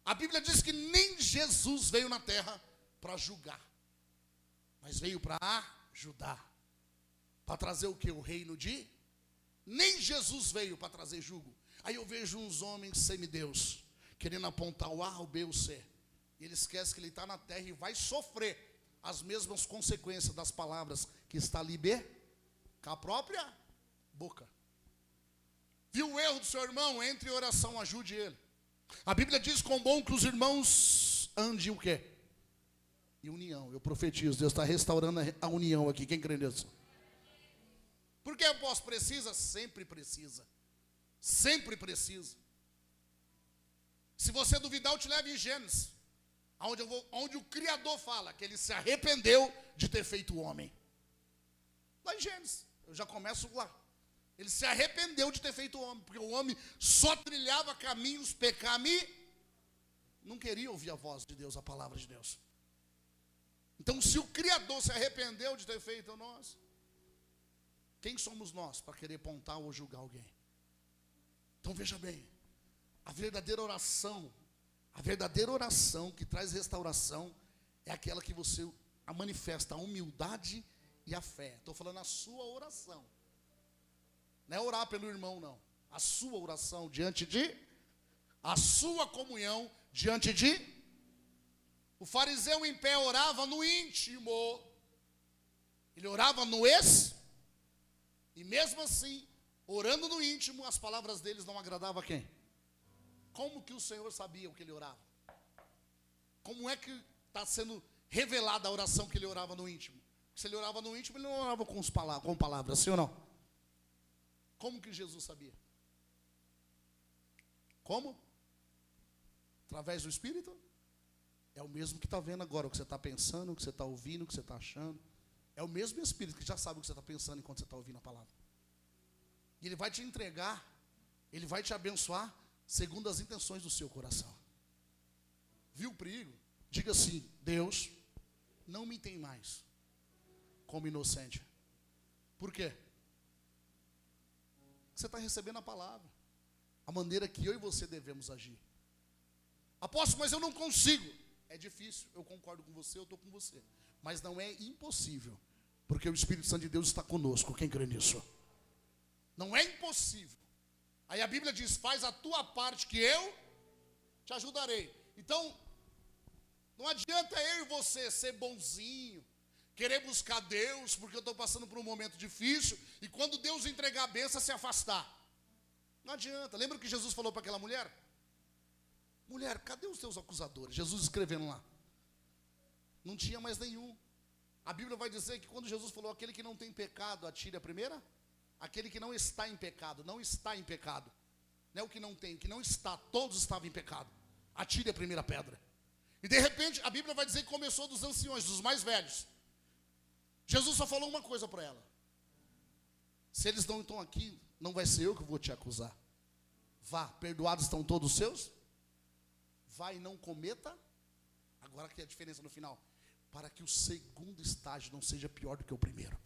A Bíblia diz que nem Jesus veio na terra para julgar, mas veio para ajudar. Para trazer o que? O reino de... Nem Jesus veio para trazer jugo. Aí eu vejo uns homens semideus, querendo apontar o A, o B, o C. E ele esquece que ele está na terra e vai sofrer as mesmas consequências das palavras que está ali com a própria boca. Viu o erro do seu irmão? Entre em oração, ajude ele. A Bíblia diz com bom que os irmãos andem o quê? Em união. Eu profetizo, Deus está restaurando a união aqui. Quem crê nisso? Por que o apóstolo precisa? Sempre precisa. Sempre precisa. Se você duvidar, eu te levo em Gênesis, onde o Criador fala que ele se arrependeu de ter feito o homem. Lá em Gênesis, eu já começo lá. Ele se arrependeu de ter feito o homem, porque o homem só trilhava caminhos pecaminosos, não queria ouvir a voz de Deus, a palavra de Deus. Então, se o Criador se arrependeu de ter feito nós, quem somos nós para querer apontar ou julgar alguém? Então, veja bem, a verdadeira oração que traz restauração é aquela que você manifesta a humildade e a fé. Estou falando a sua oração. Não é orar pelo irmão, não. A sua oração a sua comunhão diante de... O fariseu em pé orava no íntimo. Ele orava no e mesmo assim, orando no íntimo, as palavras deles não agradavam a quem? Como que o Senhor sabia o que ele orava? Como é que está sendo revelada a oração que ele orava no íntimo? Se ele orava no íntimo, ele não orava com palavras, sim ou não? Como que Jesus sabia? Como? Através do Espírito? É o mesmo que está vendo agora, o que você está pensando, o que você está ouvindo, o que você está achando. É o mesmo Espírito que já sabe o que você está pensando enquanto você está ouvindo a palavra. E ele vai te entregar, ele vai te abençoar segundo as intenções do seu coração. Viu o perigo? Diga assim: Deus, não me tem mais como inocente. Por quê? Você está recebendo a palavra, a maneira que eu e você devemos agir. Apóstolo, mas eu não consigo. É difícil, eu concordo com você, eu estou com você. Mas não é impossível, porque o Espírito Santo de Deus está conosco. Quem crê nisso? Não é impossível. Aí a Bíblia diz: faz a tua parte que eu te ajudarei. Então, não adianta eu e você ser bonzinho, querer buscar Deus, porque eu estou passando por um momento difícil, e quando Deus entregar a bênção, se afastar. Não adianta. Lembra o que Jesus falou para aquela mulher? Mulher, cadê os teus acusadores? Jesus escrevendo lá. Não tinha mais nenhum. A Bíblia vai dizer que quando Jesus falou: aquele que não tem pecado, atire a primeira. Aquele que não está em pecado, não está em pecado. Não é o que não tem, o que não está, todos estavam em pecado. Atire a primeira pedra. E de repente, a Bíblia vai dizer que começou dos anciões, dos mais velhos. Jesus só falou uma coisa para ela: se eles não estão aqui, não vai ser eu que vou te acusar. Vá, perdoados estão todos os seus. Vá e não cometa. Agora que é a diferença no final: para que o segundo estágio não seja pior do que o primeiro.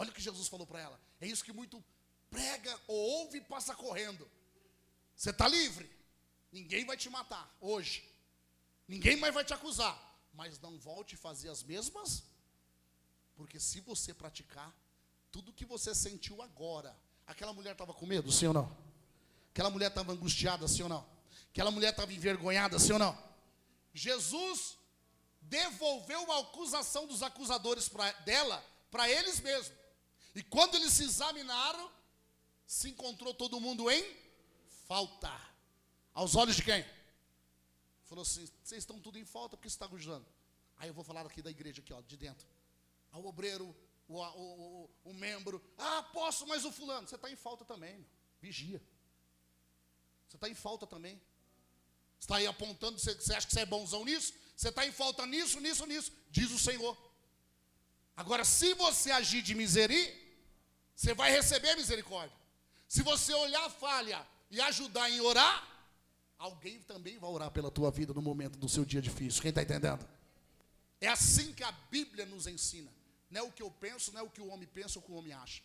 Olha o que Jesus falou para ela. É isso que muito prega ou ouve e passa correndo. Você está livre. Ninguém vai te matar hoje. Ninguém mais vai te acusar. Mas não volte a fazer as mesmas Porque se você praticar, tudo que você sentiu agora, aquela mulher estava com medo, sim ou não? Aquela mulher estava angustiada, sim ou não? Aquela mulher estava envergonhada, sim ou não? Jesus devolveu a acusação dos acusadores dela para eles mesmos. E quando eles se examinaram, se encontrou todo mundo em falta. Aos olhos de quem? Falou assim: vocês estão tudo em falta, porque você está gozando? Aí eu vou falar aqui da igreja, aqui, ó, de dentro. Ao obreiro, o membro. Ah, posso, mas o fulano. Você está em falta também, meu. Vigia. Você está em falta também. Você está aí apontando, você acha que você é bonzão nisso? Você está em falta nisso, nisso, nisso. Diz o Senhor. Agora, se você agir de misericórdia, você vai receber misericórdia. Se você olhar a falha e ajudar em orar, alguém também vai orar pela tua vida no momento do seu dia difícil. Quem está entendendo? É assim que a Bíblia nos ensina. Não é o que eu penso, não é o que o homem pensa ou o que o homem acha.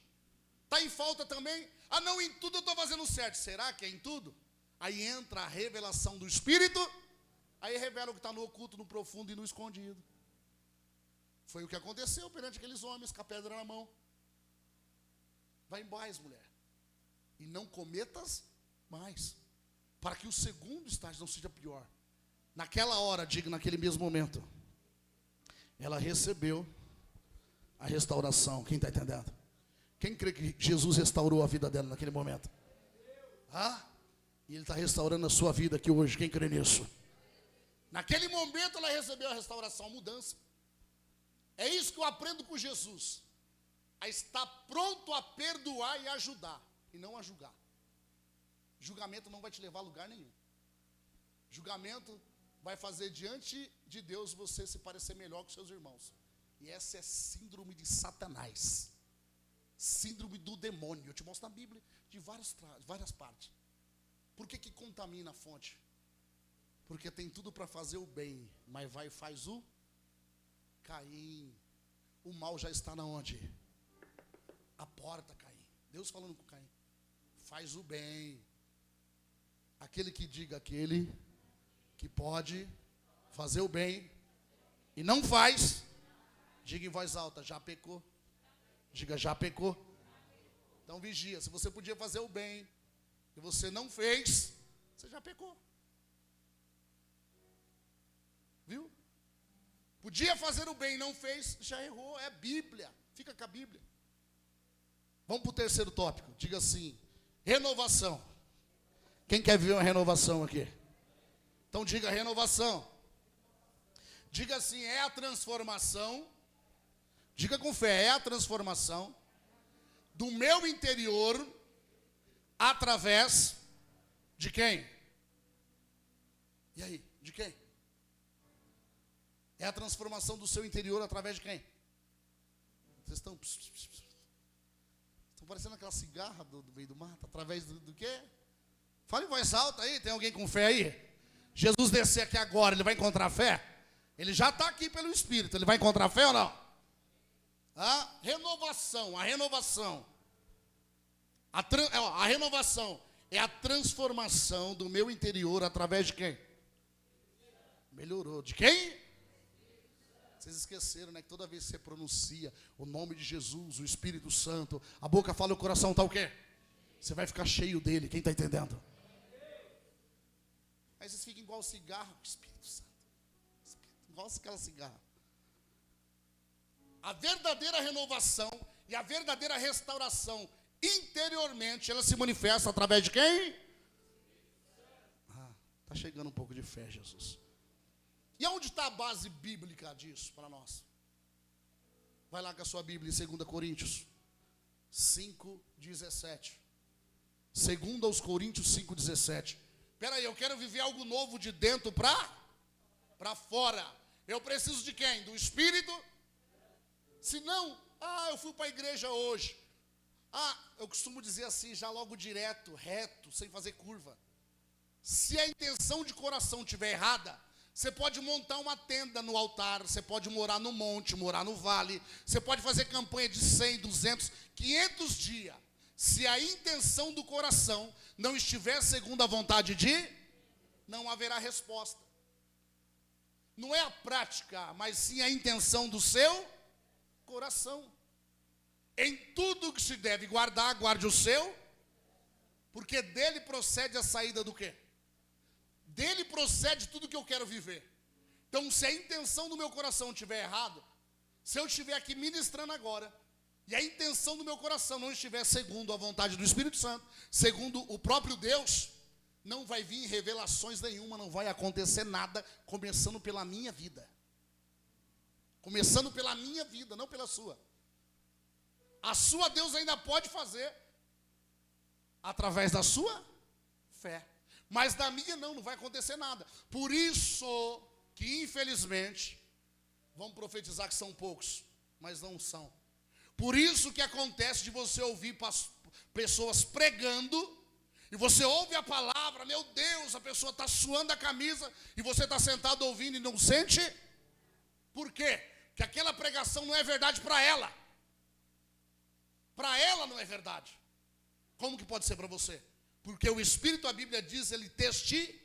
Está em falta também? Ah, não, em tudo eu estou fazendo certo. Será que é em tudo? Aí entra a revelação do Espírito, aí revela o que está no oculto, no profundo e no escondido. Foi o que aconteceu perante aqueles homens com a pedra na mão. Vai em paz, mulher, e não cometas mais, para que o segundo estágio não seja pior. Naquela hora, digo, naquele mesmo momento, ela recebeu a restauração. Quem está entendendo? Quem crê que Jesus restaurou a vida dela naquele momento? E Ele está restaurando a sua vida aqui hoje. Quem crê nisso? Naquele momento ela recebeu a restauração, a mudança. É isso que eu aprendo com Jesus. A estar pronto a perdoar e ajudar, e não a julgar. Julgamento não vai te levar a lugar nenhum. Julgamento vai fazer diante de Deus você se parecer melhor que seus irmãos. E essa é síndrome de Satanás. Síndrome do demônio. Eu te mostro na Bíblia de várias partes. Por que contamina a fonte? Porque tem tudo para fazer o bem, mas vai e faz o Caim. O mal já está na onde? A porta, Caim. Deus falando com Caim. Faz o bem. Aquele que diga, aquele que pode fazer o bem e não faz, diga em voz alta, já pecou. Diga, já pecou. Então vigia, se você podia fazer o bem e você não fez, você já pecou. Viu? Podia fazer o bem e não fez, já errou. É Bíblia, fica com a Bíblia. Vamos para o terceiro tópico. Diga assim, renovação. Quem quer viver uma renovação aqui? Então diga renovação. Diga assim, é a transformação. Diga com fé, é a transformação do meu interior através de quem? E aí, de quem? É a transformação do seu interior através de quem? Vocês estão parecendo aquela cigarra do meio do mato. Através do quê? Fala em voz alta aí, tem alguém com fé aí? Jesus descer aqui agora, ele vai encontrar fé? Ele já está aqui pelo Espírito, ele vai encontrar fé ou não? A renovação. A renovação é a transformação do meu interior através de quem? Melhorou. De quem? Vocês esqueceram, né? Que toda vez que você pronuncia o nome de Jesus, o Espírito Santo, a boca fala e o coração está o quê? Você vai ficar cheio dele. Quem está entendendo? Aí vocês ficam igual cigarro. Espírito Santo. Igual aquela cigarra. A verdadeira renovação e a verdadeira restauração interiormente, ela se manifesta através de quem? Está chegando um pouco de fé, Jesus. E onde está a base bíblica disso para nós? Vai lá com a sua Bíblia em 2 Coríntios 5:17. 2 aos Coríntios 5:17. Espera aí, eu quero viver algo novo de dentro para fora. Eu preciso de quem? Do Espírito? Se não, eu fui para a igreja hoje. Eu costumo dizer assim, já logo direto, reto, sem fazer curva. Se a intenção de coração estiver errada, você pode montar uma tenda no altar, você pode morar no monte, morar no vale, você pode fazer campanha de 100, 200, 500 dias. Se a intenção do coração não estiver segundo a vontade de, não haverá resposta. Não é a prática, mas sim a intenção do seu coração. Em tudo que se deve guardar, guarde o seu, porque dele procede a saída do quê? Dele procede tudo que eu quero viver. Então, se a intenção do meu coração estiver errado, se eu estiver aqui ministrando agora, e a intenção do meu coração não estiver segundo a vontade do Espírito Santo, segundo o próprio Deus, não vai vir revelações nenhuma, não vai acontecer nada, começando pela minha vida. Começando pela minha vida, não pela sua. A sua Deus ainda pode fazer, através da sua fé. Mas da minha não vai acontecer nada. Por isso que, infelizmente, vamos profetizar que são poucos, mas não são. Por isso que acontece de você ouvir pessoas pregando, e você ouve a palavra, meu Deus, a pessoa está suando a camisa, e você está sentado ouvindo e não sente. Por quê? Porque aquela pregação não é verdade para ela. Para ela não é verdade. Como que pode ser para você? Porque o Espírito, a Bíblia diz, ele testifica.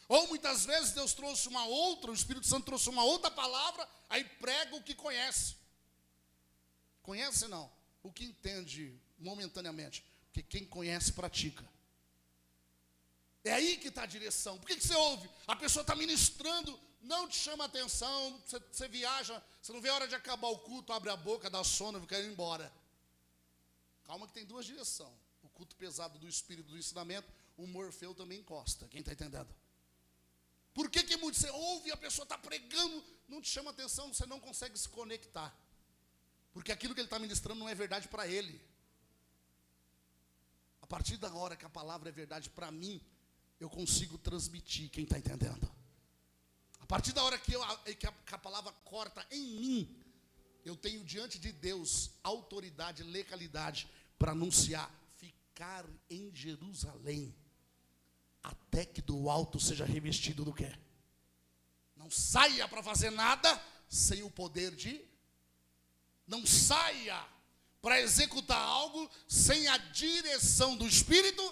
Ou muitas vezes Deus trouxe uma outra, o Espírito Santo trouxe uma outra palavra, aí prega o que conhece. Conhece não, o que entende momentaneamente. Porque quem conhece, pratica. É aí que está a direção. Por que você ouve? A pessoa está ministrando, não te chama atenção, você viaja, você não vê a hora de acabar o culto, abre a boca, dá sono e quer ir embora. Calma que tem duas direções. O culto pesado do Espírito do ensinamento, o Morfeu também encosta. Quem está entendendo? Por que muito você ouve e a pessoa está pregando, não te chama atenção, você não consegue se conectar? Porque aquilo que ele está ministrando não é verdade para ele. A partir da hora que a palavra é verdade para mim, eu consigo transmitir. Quem está entendendo? A partir da hora que a palavra corta em mim, eu tenho diante de Deus autoridade, legalidade para anunciar: ficar em Jerusalém, até que do alto seja revestido do quê? Não saia para fazer nada sem o poder de... Não saia para executar algo sem a direção do Espírito,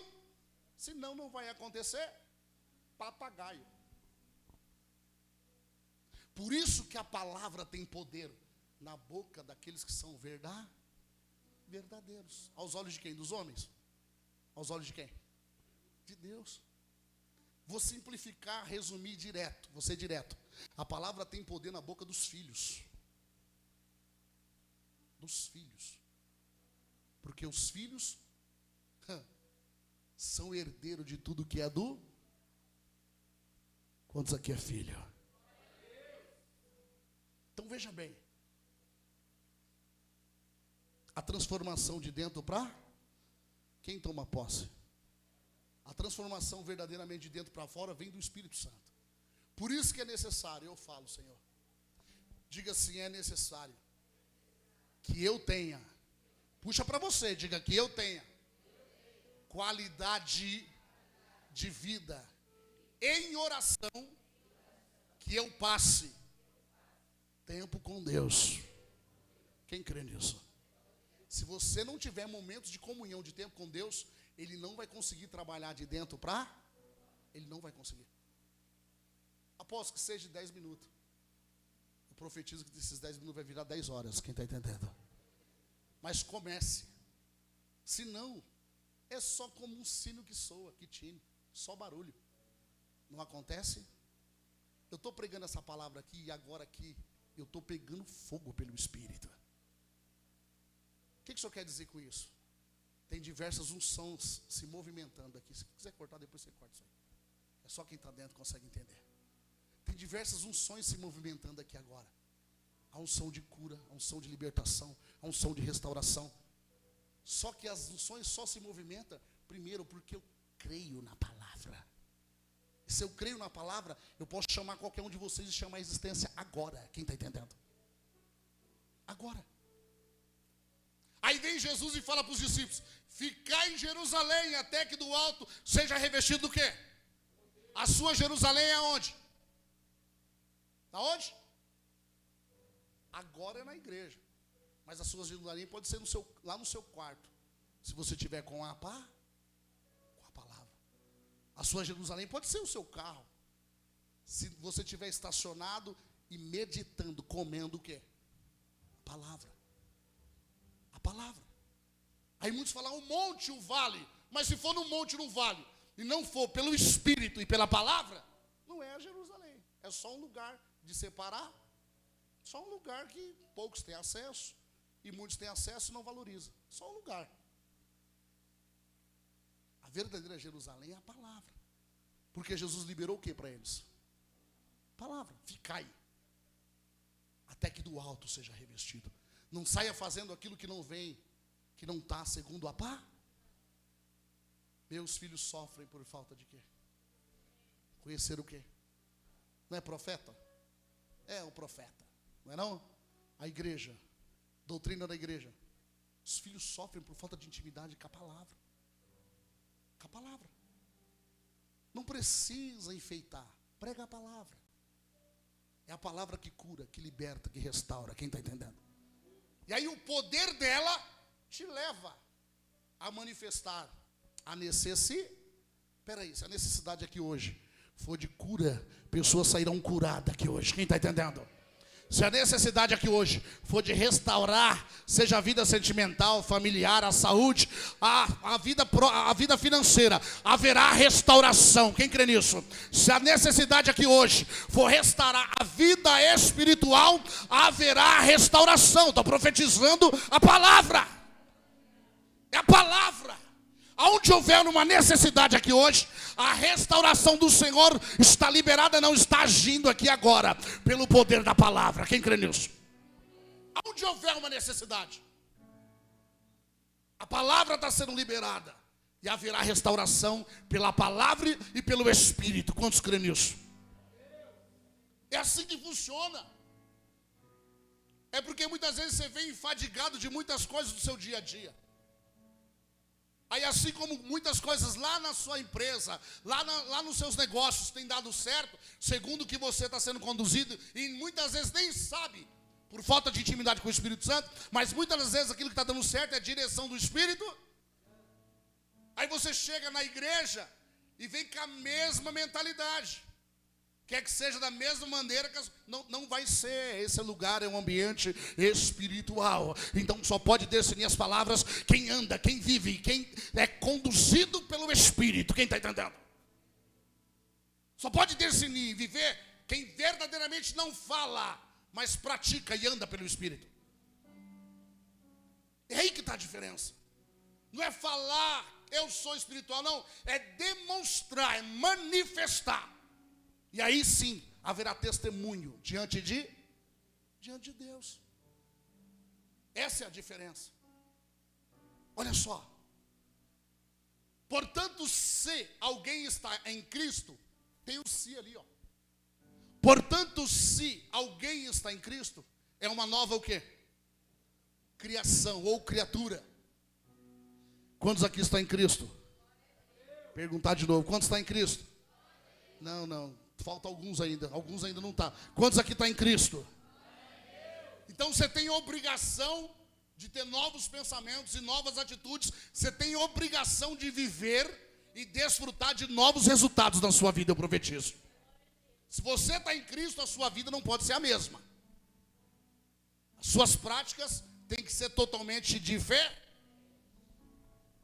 senão não vai acontecer papagaio. Por isso que a palavra tem poder na boca daqueles que são verdadeiros. Aos olhos de quem? Dos homens? Aos olhos de quem? De Deus. Vou simplificar, resumir direto, vou ser direto. A palavra tem poder na boca dos filhos. Dos filhos. Porque os filhos são herdeiros de tudo que é do... Quantos aqui é filho? Então veja bem. A transformação de dentro para... Quem toma posse? A transformação verdadeiramente de dentro para fora vem do Espírito Santo. Por isso que é necessário, eu falo, Senhor. Diga assim, é necessário que eu tenha... Puxa para você, diga que eu tenha qualidade de vida em oração, que eu passe tempo com Deus. Quem crê nisso? Se você não tiver momentos de comunhão, de tempo com Deus, ele não vai conseguir trabalhar de dentro para... Ele não vai conseguir. Após que seja 10 minutos. Eu profetizo que desses 10 minutos vai virar 10 horas. Quem está entendendo? Mas comece. Se não, é só como um sino que soa, que tine. Só barulho. Não acontece? Eu estou pregando essa palavra aqui e agora aqui eu estou pegando fogo pelo Espírito. O que o senhor quer dizer com isso? Tem diversas unções se movimentando aqui. Se quiser cortar, depois você corta isso aí. É só quem está dentro consegue entender. Tem diversas unções se movimentando aqui agora. A unção de cura, a unção de libertação, a unção de restauração. Só que as unções só se movimentam, primeiro, porque eu creio na palavra. E se eu creio na palavra, eu posso chamar qualquer um de vocês e chamar a existência agora. Quem está entendendo? Agora. Aí vem Jesus e fala para os discípulos: ficai em Jerusalém até que do alto seja revestido do quê? A sua Jerusalém é onde? Aonde? Agora é na igreja. Mas a sua Jerusalém pode ser lá no seu quarto. Se você tiver com a palavra. A sua Jerusalém pode ser o seu carro. Se você tiver estacionado e meditando, comendo o quê? A palavra. A palavra. Aí muitos falam, o monte, o vale. Mas se for no monte, no vale, e não for pelo Espírito e pela palavra, não é Jerusalém. É só um lugar de separar. Só um lugar que poucos têm acesso. E muitos têm acesso e não valorizam. Só um lugar. A verdadeira Jerusalém é a palavra. Porque Jesus liberou o que para eles? Palavra. Ficai. Até que do alto seja revestido. Não saia fazendo aquilo que não vem, que não está segundo a pá. Meus filhos sofrem por falta de quê? Conhecer o quê? Não é profeta? É um profeta. Não é não? A igreja. Doutrina da igreja. Os filhos sofrem por falta de intimidade com a palavra. Com a palavra. Não precisa enfeitar. Prega a palavra. É a palavra que cura, que liberta, que restaura. Quem está entendendo? E aí o poder dela te leva a manifestar a necessidade. Peraí, se a necessidade aqui hoje for de cura, pessoas sairão curadas aqui hoje. Quem está entendendo? Se a necessidade aqui hoje for de restaurar, seja a vida sentimental, familiar, a saúde, a vida financeira, haverá restauração. Quem crê nisso? Se a necessidade aqui hoje for restaurar a vida espiritual, haverá restauração. Estou profetizando a palavra. É a palavra. Aonde houver uma necessidade aqui hoje, a restauração do Senhor está liberada, não está agindo aqui agora, pelo poder da palavra. Quem crê nisso? Aonde houver uma necessidade, a palavra está sendo liberada, e haverá restauração pela palavra e pelo Espírito. Quantos crê nisso? É assim que funciona. É porque muitas vezes você vem enfadigado de muitas coisas do seu dia a dia. Aí assim como muitas coisas lá na sua empresa, lá nos seus negócios tem dado certo, segundo o que você está sendo conduzido, e muitas vezes nem sabe, por falta de intimidade com o Espírito Santo, mas muitas das vezes aquilo que está dando certo é a direção do Espírito. Aí você chega na igreja e vem com a mesma mentalidade. Quer que seja da mesma maneira, que não vai ser. Esse lugar é um ambiente espiritual. Então só pode discernir as palavras quem anda, quem vive, quem é conduzido pelo Espírito. Quem está entendendo? Só pode discernir e viver quem verdadeiramente não fala, mas pratica e anda pelo Espírito. É aí que está a diferença. Não é falar, eu sou espiritual, não. É demonstrar, é manifestar. E aí sim, haverá testemunho diante de Deus. Essa é a diferença. Olha só. Portanto, se alguém está em Cristo, tem o se ali, ó. Portanto, se alguém está em Cristo, é uma nova o quê? Criação ou criatura. Quantos aqui estão em Cristo? Perguntar de novo, quantos estão em Cristo? Não. Falta alguns ainda não estão. Quantos aqui estão em Cristo? Então você tem obrigação de ter novos pensamentos e novas atitudes. Você tem obrigação de viver e desfrutar de novos resultados na sua vida, eu profetizo. Se você está em Cristo, a sua vida não pode ser a mesma. As suas práticas têm que ser totalmente de fé.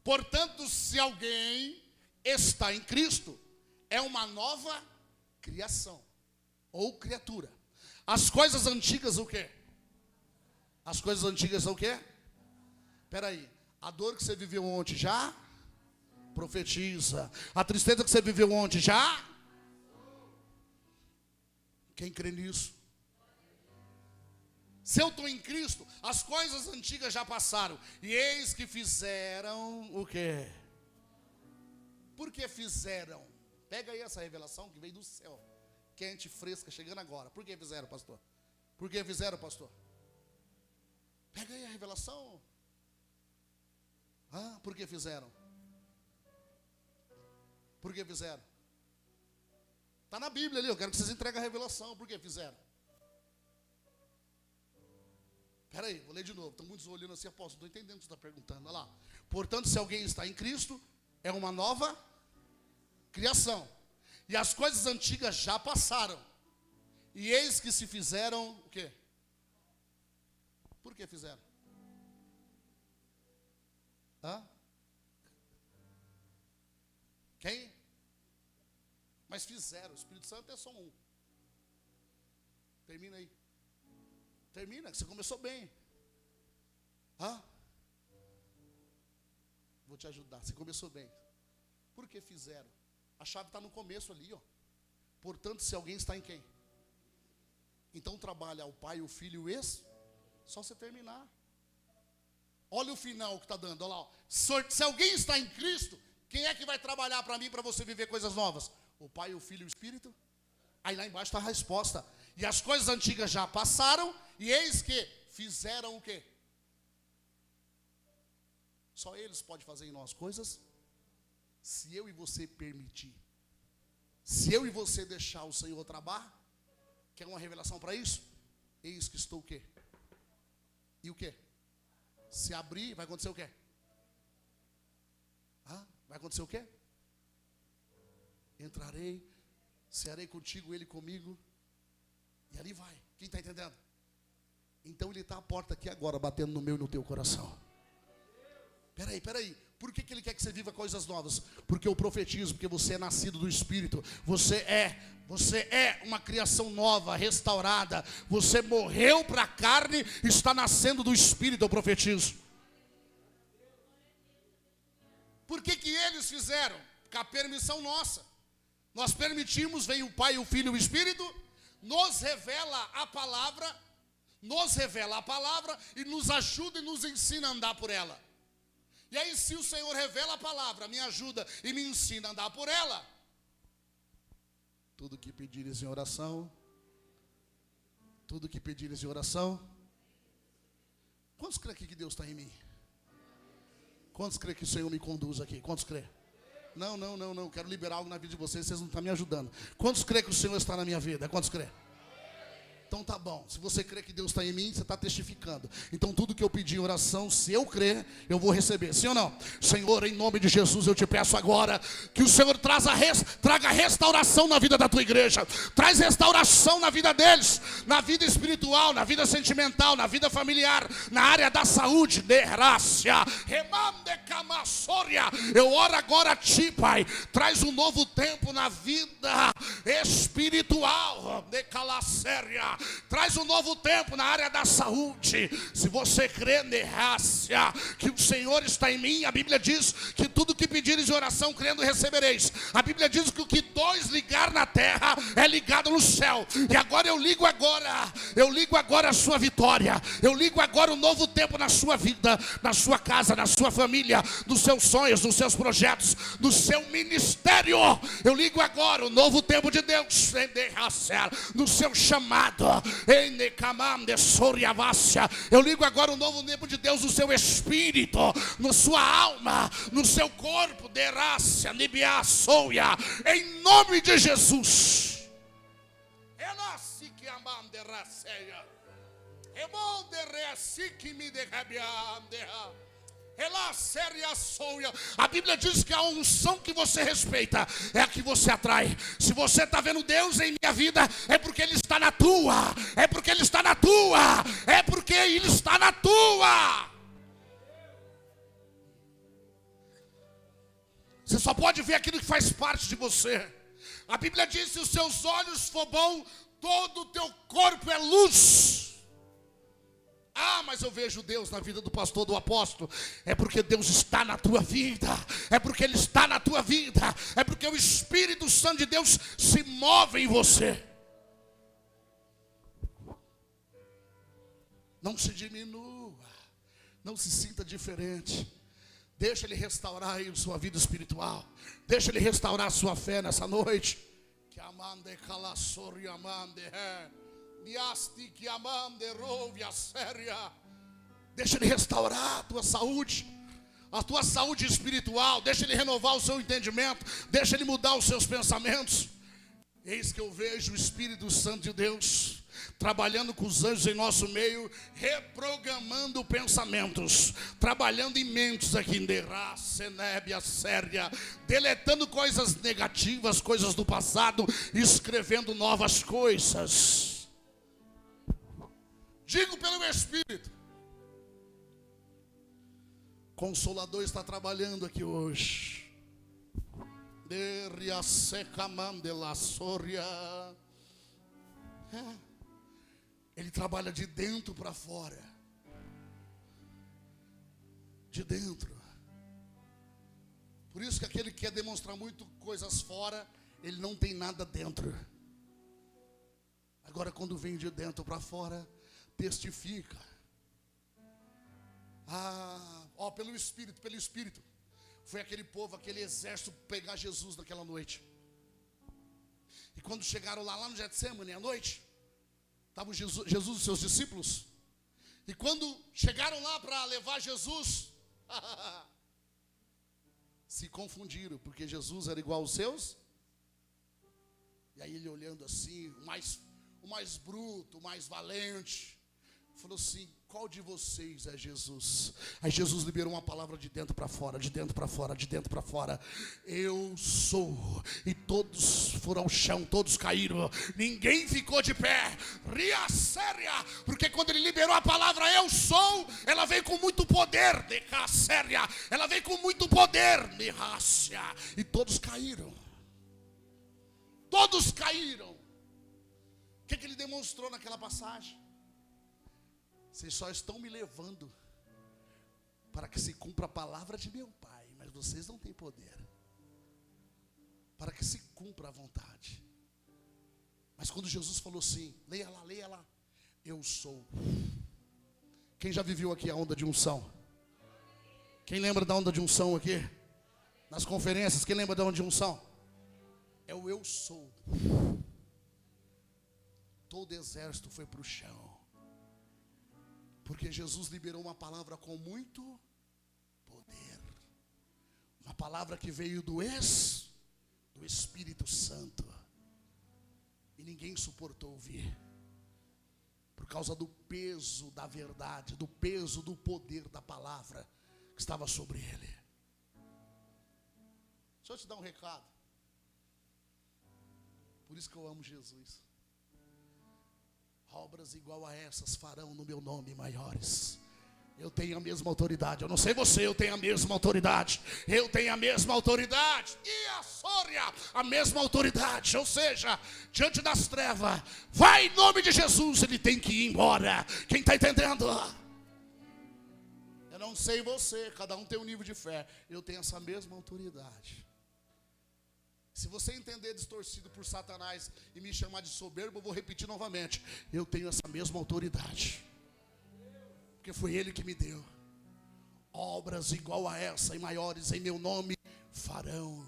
Portanto, se alguém está em Cristo, é uma nova criação ou criatura. As coisas antigas o quê? As coisas antigas são o quê? Espera aí, a dor que você viveu ontem já profetiza. A tristeza que você viveu ontem já? Quem crê nisso? Se eu estou em Cristo, as coisas antigas já passaram, e eis que fizeram o quê? Por que fizeram? Pega aí essa revelação que veio do céu, quente, fresca, chegando agora. Por que fizeram, pastor? Por que fizeram, pastor? Pega aí a revelação. Por que fizeram? Por que fizeram? Está na Bíblia ali, eu quero que vocês entreguem a revelação. Por que fizeram? Espera aí, vou ler de novo. Estão muitos olhando assim, apóstolo, não estou entendendo o que você está perguntando. Olha lá. Portanto, se alguém está em Cristo, é uma nova criação. E as coisas antigas já passaram. E eis que se fizeram o quê? Por que fizeram? Hã? Quem? Mas fizeram. O Espírito Santo é só um. Termina aí. Termina, que você começou bem. Hã? Vou te ajudar. Você começou bem. Por que fizeram? A chave está no começo ali, ó. Portanto, se alguém está em quem? Então trabalha o Pai, o Filho e o Espírito. Só você terminar. Olha o final que está dando. Olha lá, ó. Se alguém está em Cristo, quem é que vai trabalhar para mim, para você viver coisas novas? O Pai, o Filho e o Espírito. Aí lá embaixo está a resposta. E as coisas antigas já passaram, e eis que fizeram o quê? Só eles podem fazer em nós coisas, se eu e você permitir. Se eu e você deixar o Senhor trabalhar. Quer uma revelação para isso? Eis que estou o quê? E o quê? Se abrir, vai acontecer o quê? Vai acontecer o quê? Entrarei, cearei contigo, ele comigo. E ali vai. Quem está entendendo? Então ele está à porta aqui agora, batendo no meu e no teu coração. Peraí. Por que ele quer que você viva coisas novas? Porque eu profetizo, porque você é nascido do Espírito. Você é uma criação nova, restaurada. Você morreu para a carne, está nascendo do Espírito, eu profetizo. Por que eles fizeram? Com a permissão nossa. Nós permitimos, veio o Pai, o Filho e o Espírito, nos revela a palavra e nos ajuda e nos ensina a andar por ela. E aí, se o Senhor revela a palavra, me ajuda e me ensina a andar por ela, tudo que pedires em oração, quantos crê aqui que Deus está em mim? Quantos crê que o Senhor me conduz aqui? Quantos crê? Não, quero liberar algo na vida de vocês não estão me ajudando. Quantos crê que o Senhor está na minha vida? Quantos crê? Então tá bom, se você crê que Deus está em mim, você está testificando. Então tudo que eu pedi em oração, se eu crer, eu vou receber, sim ou não? Senhor, em nome de Jesus, eu te peço agora que o Senhor traga restauração na vida da tua igreja. Traz restauração na vida deles, na vida espiritual, na vida sentimental, na vida familiar, na área da saúde. Eu oro agora a ti, Pai, traz um novo tempo na vida espiritual. Traz um novo tempo na área da saúde. Se você crê que o Senhor está em mim, a Bíblia diz que tudo que pedires em oração, crendo, recebereis. A Bíblia diz que o que dois ligar na terra é ligado no céu. E agora eu ligo agora a sua vitória. Eu ligo agora um novo tempo na sua vida, na sua casa, na sua família, nos seus sonhos, nos seus projetos, no seu ministério. Eu ligo agora o novo tempo de Deus no seu chamado. Eu ligo agora o novo tempo de Deus no seu espírito, na sua alma, no seu corpo. Em nome de Jesus. A Bíblia diz que a unção que você respeita é a que você atrai. Se você está vendo Deus em minha vida, é porque Ele está na tua. É porque Ele está na tua. É porque Ele está na tua. Você só pode ver aquilo que faz parte de você. A Bíblia diz que se os seus olhos for bom, todo o teu corpo é luz. Mas eu vejo Deus na vida do pastor, do apóstolo. É porque Deus está na tua vida. É porque Ele está na tua vida. É porque o Espírito Santo de Deus se move em você. Não se diminua. Não se sinta diferente. Deixa Ele restaurar aí a sua vida espiritual. Deixa Ele restaurar a sua fé nessa noite. Que amande calassori amande Deixa Ele restaurar a tua saúde espiritual. Deixa Ele renovar o seu entendimento. Deixa Ele mudar os seus pensamentos. Eis que eu vejo o Espírito Santo de Deus trabalhando com os anjos em nosso meio, reprogramando pensamentos, trabalhando em mentes aqui em Derá, Senébia, Sérvia, deletando coisas negativas, coisas do passado, escrevendo novas coisas. Digo pelo Espírito. Consolador está trabalhando aqui hoje. Ele trabalha de dentro para fora. De dentro. Por isso que aquele que quer demonstrar muito coisas fora, ele não tem nada dentro. Agora quando vem de dentro para fora, testifica. Pelo Espírito. Foi aquele povo, aquele exército pegar Jesus naquela noite. E quando chegaram lá no Getsemane à noite, estavam Jesus e seus discípulos. E quando chegaram lá para levar Jesus, se confundiram, porque Jesus era igual aos seus. E aí ele olhando assim, o mais bruto, o mais valente, falou assim: qual de vocês é Jesus? Aí Jesus liberou uma palavra de dentro para fora, de dentro para fora, de dentro para fora. Eu sou. E todos foram ao chão, todos caíram. Ninguém ficou de pé. Ria séria. Porque quando ele liberou a palavra eu sou, ela veio com muito poder. Deca séria. Ela veio com muito poder. Mirrácia. E todos caíram. Todos caíram. O que ele demonstrou naquela passagem? Vocês só estão me levando para que se cumpra a palavra de meu Pai, mas vocês não têm poder. Para que se cumpra a vontade. Mas quando Jesus falou assim, leia lá, eu sou. Quem já viveu aqui a onda de unção? Quem lembra da onda de unção aqui? Nas conferências, quem lembra da onda de unção? É o eu sou. Todo exército foi para o chão. Porque Jesus liberou uma palavra com muito poder. Uma palavra que veio do Espírito Santo. E ninguém suportou ouvir. Por causa do peso da verdade, do peso do poder da palavra que estava sobre ele. Deixa eu te dar um recado. Por isso que eu amo Jesus. Obras igual a essas farão no meu nome maiores. Eu tenho a mesma autoridade. Eu não sei você, eu tenho a mesma autoridade. Eu tenho a mesma autoridade. E a Sória, a mesma autoridade. Ou seja, diante das trevas, vai em nome de Jesus, ele tem que ir embora. Quem está entendendo? Eu não sei você, cada um tem um nível de fé. Eu tenho essa mesma autoridade. Se você entender distorcido por Satanás e me chamar de soberbo, eu vou repetir novamente. Eu tenho essa mesma autoridade. Porque foi ele que me deu. Obras igual a essa e maiores em meu nome farão.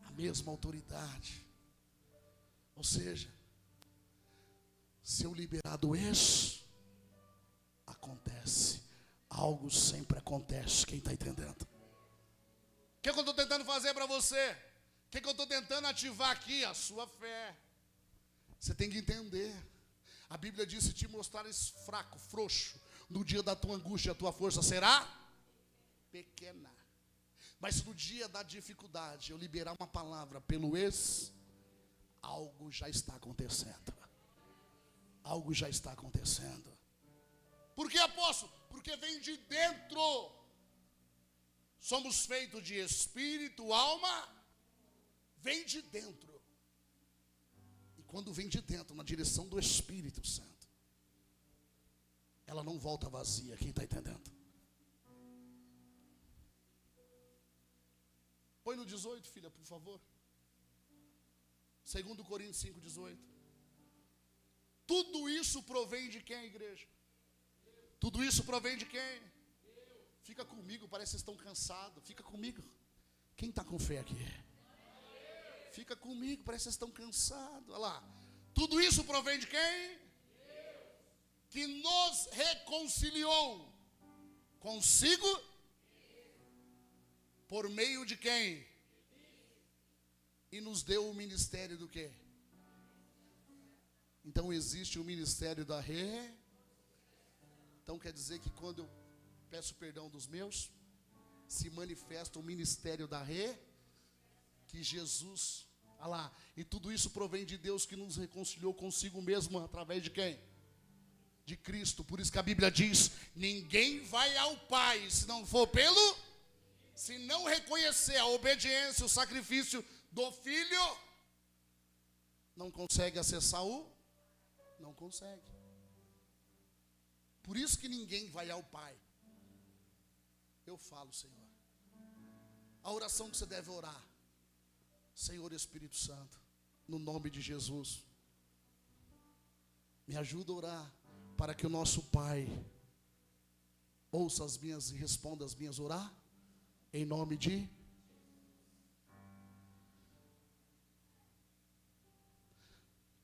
A mesma autoridade. Ou seja, se eu liberar do eixo, acontece. Algo sempre acontece. Quem está entendendo? O que eu estou tentando fazer para você? O que eu estou tentando ativar aqui? A sua fé. Você tem que entender. A Bíblia diz: se te mostrares fraco, frouxo, no dia da tua angústia, a tua força será pequena. Mas se no dia da dificuldade eu liberar uma palavra pelo algo já está acontecendo. Algo já está acontecendo. Por que, apóstolo? Porque vem de dentro. Somos feitos de espírito, alma, vem de dentro. E quando vem de dentro, na direção do Espírito Santo, ela não volta vazia. Quem está entendendo? Põe no 18, filha, por favor. 2 Coríntios 5, 18. Tudo isso provém de quem, igreja? Tudo isso provém de quem? Fica comigo, parece que vocês estão cansados. Fica comigo. Quem está com fé aqui? Fica comigo, parece que vocês estão cansados. Olha lá. Tudo isso provém de quem? Que nos reconciliou consigo. Por meio de quem? E nos deu o ministério do quê? Então existe o ministério da Então quer dizer que quando eu peço perdão dos meus, se manifesta o ministério da que Jesus, olha lá, e tudo isso provém de Deus que nos reconciliou consigo mesmo através de quem? De Cristo. Por isso que a Bíblia diz: ninguém vai ao Pai se não for se não reconhecer a obediência, o sacrifício do Filho. Não consegue acessar não consegue. Por isso que ninguém vai ao Pai. Eu falo, Senhor, a oração que você deve orar: Senhor Espírito Santo, no nome de Jesus, me ajuda a orar para que o nosso Pai ouça as minhas e responda as minhas orar, em nome de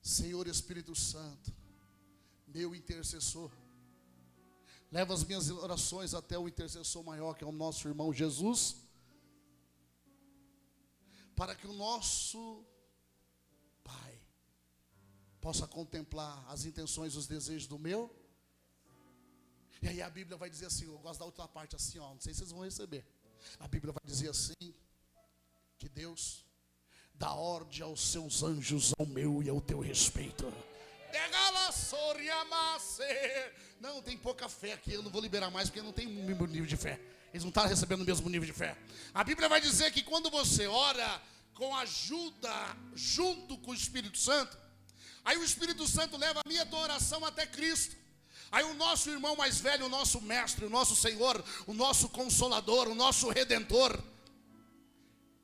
Senhor Espírito Santo, meu intercessor, leva as minhas orações até o intercessor maior, que é o nosso irmão Jesus, para que o nosso Pai possa contemplar as intenções e os desejos do meu. E aí a Bíblia vai dizer assim, eu gosto da outra parte assim, ó, não sei se vocês vão receber. A Bíblia vai dizer assim, que Deus dá ordem aos seus anjos ao meu e ao teu respeito. Não, tem pouca fé aqui, eu não vou liberar mais porque não tem o mesmo nível de fé. Eles não estão recebendo o mesmo nível de fé. A Bíblia vai dizer que quando você ora com ajuda, junto com o Espírito Santo, aí o Espírito Santo leva a minha oração até Cristo. Aí o nosso irmão mais velho, o nosso mestre, o nosso Senhor, o nosso Consolador, o nosso Redentor,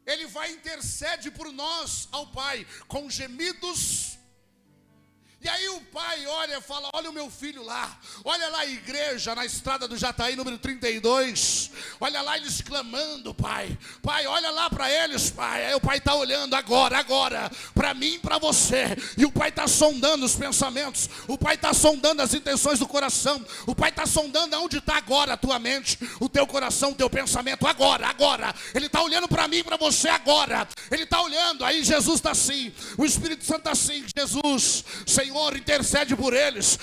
Ele vai intercede por nós ao Pai, com gemidos. E aí o pai olha e fala: olha o meu filho lá, olha lá a igreja na estrada do Jataí, número 32, olha lá eles clamando, pai, olha lá para eles, pai. Aí o pai está olhando agora, para mim e para você, e o pai está sondando os pensamentos, o pai está sondando as intenções do coração, o pai está sondando aonde está agora a tua mente, o teu coração, o teu pensamento, agora, ele está olhando para mim e para você agora, ele está olhando. Aí Jesus está assim, o Espírito Santo está assim: Jesus, Senhor, intercede por eles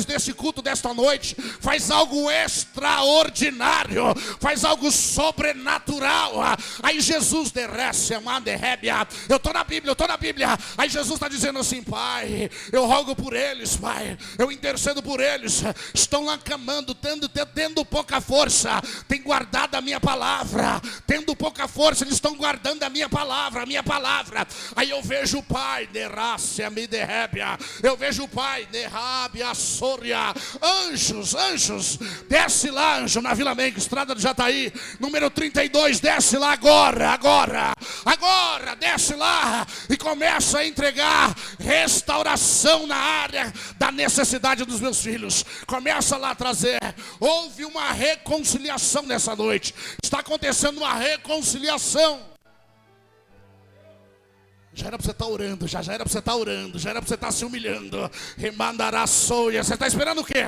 nesse culto desta noite, faz algo extraordinário, faz algo sobrenatural. Aí Jesus desce, eu estou na Bíblia, aí Jesus está dizendo assim: Pai, eu rogo por eles, Pai, eu intercedo por eles, estão lá clamando, tendo pouca força, tem guardado a minha palavra, tendo pouca força, eles estão guardando a minha palavra. Aí eu vejo o Pai, eu vejo o Pai, anjos, desce lá, anjo, na Vila Mengue, estrada do Jataí, número 32, desce lá agora, desce lá e começa a entregar restauração na área da necessidade dos meus filhos, começa lá a trazer. Houve uma reconciliação nessa noite, está acontecendo uma reconciliação. Já era para você estar orando, já era para você estar orando, já era para você estar se humilhando. Remandará soia. Você está esperando o quê?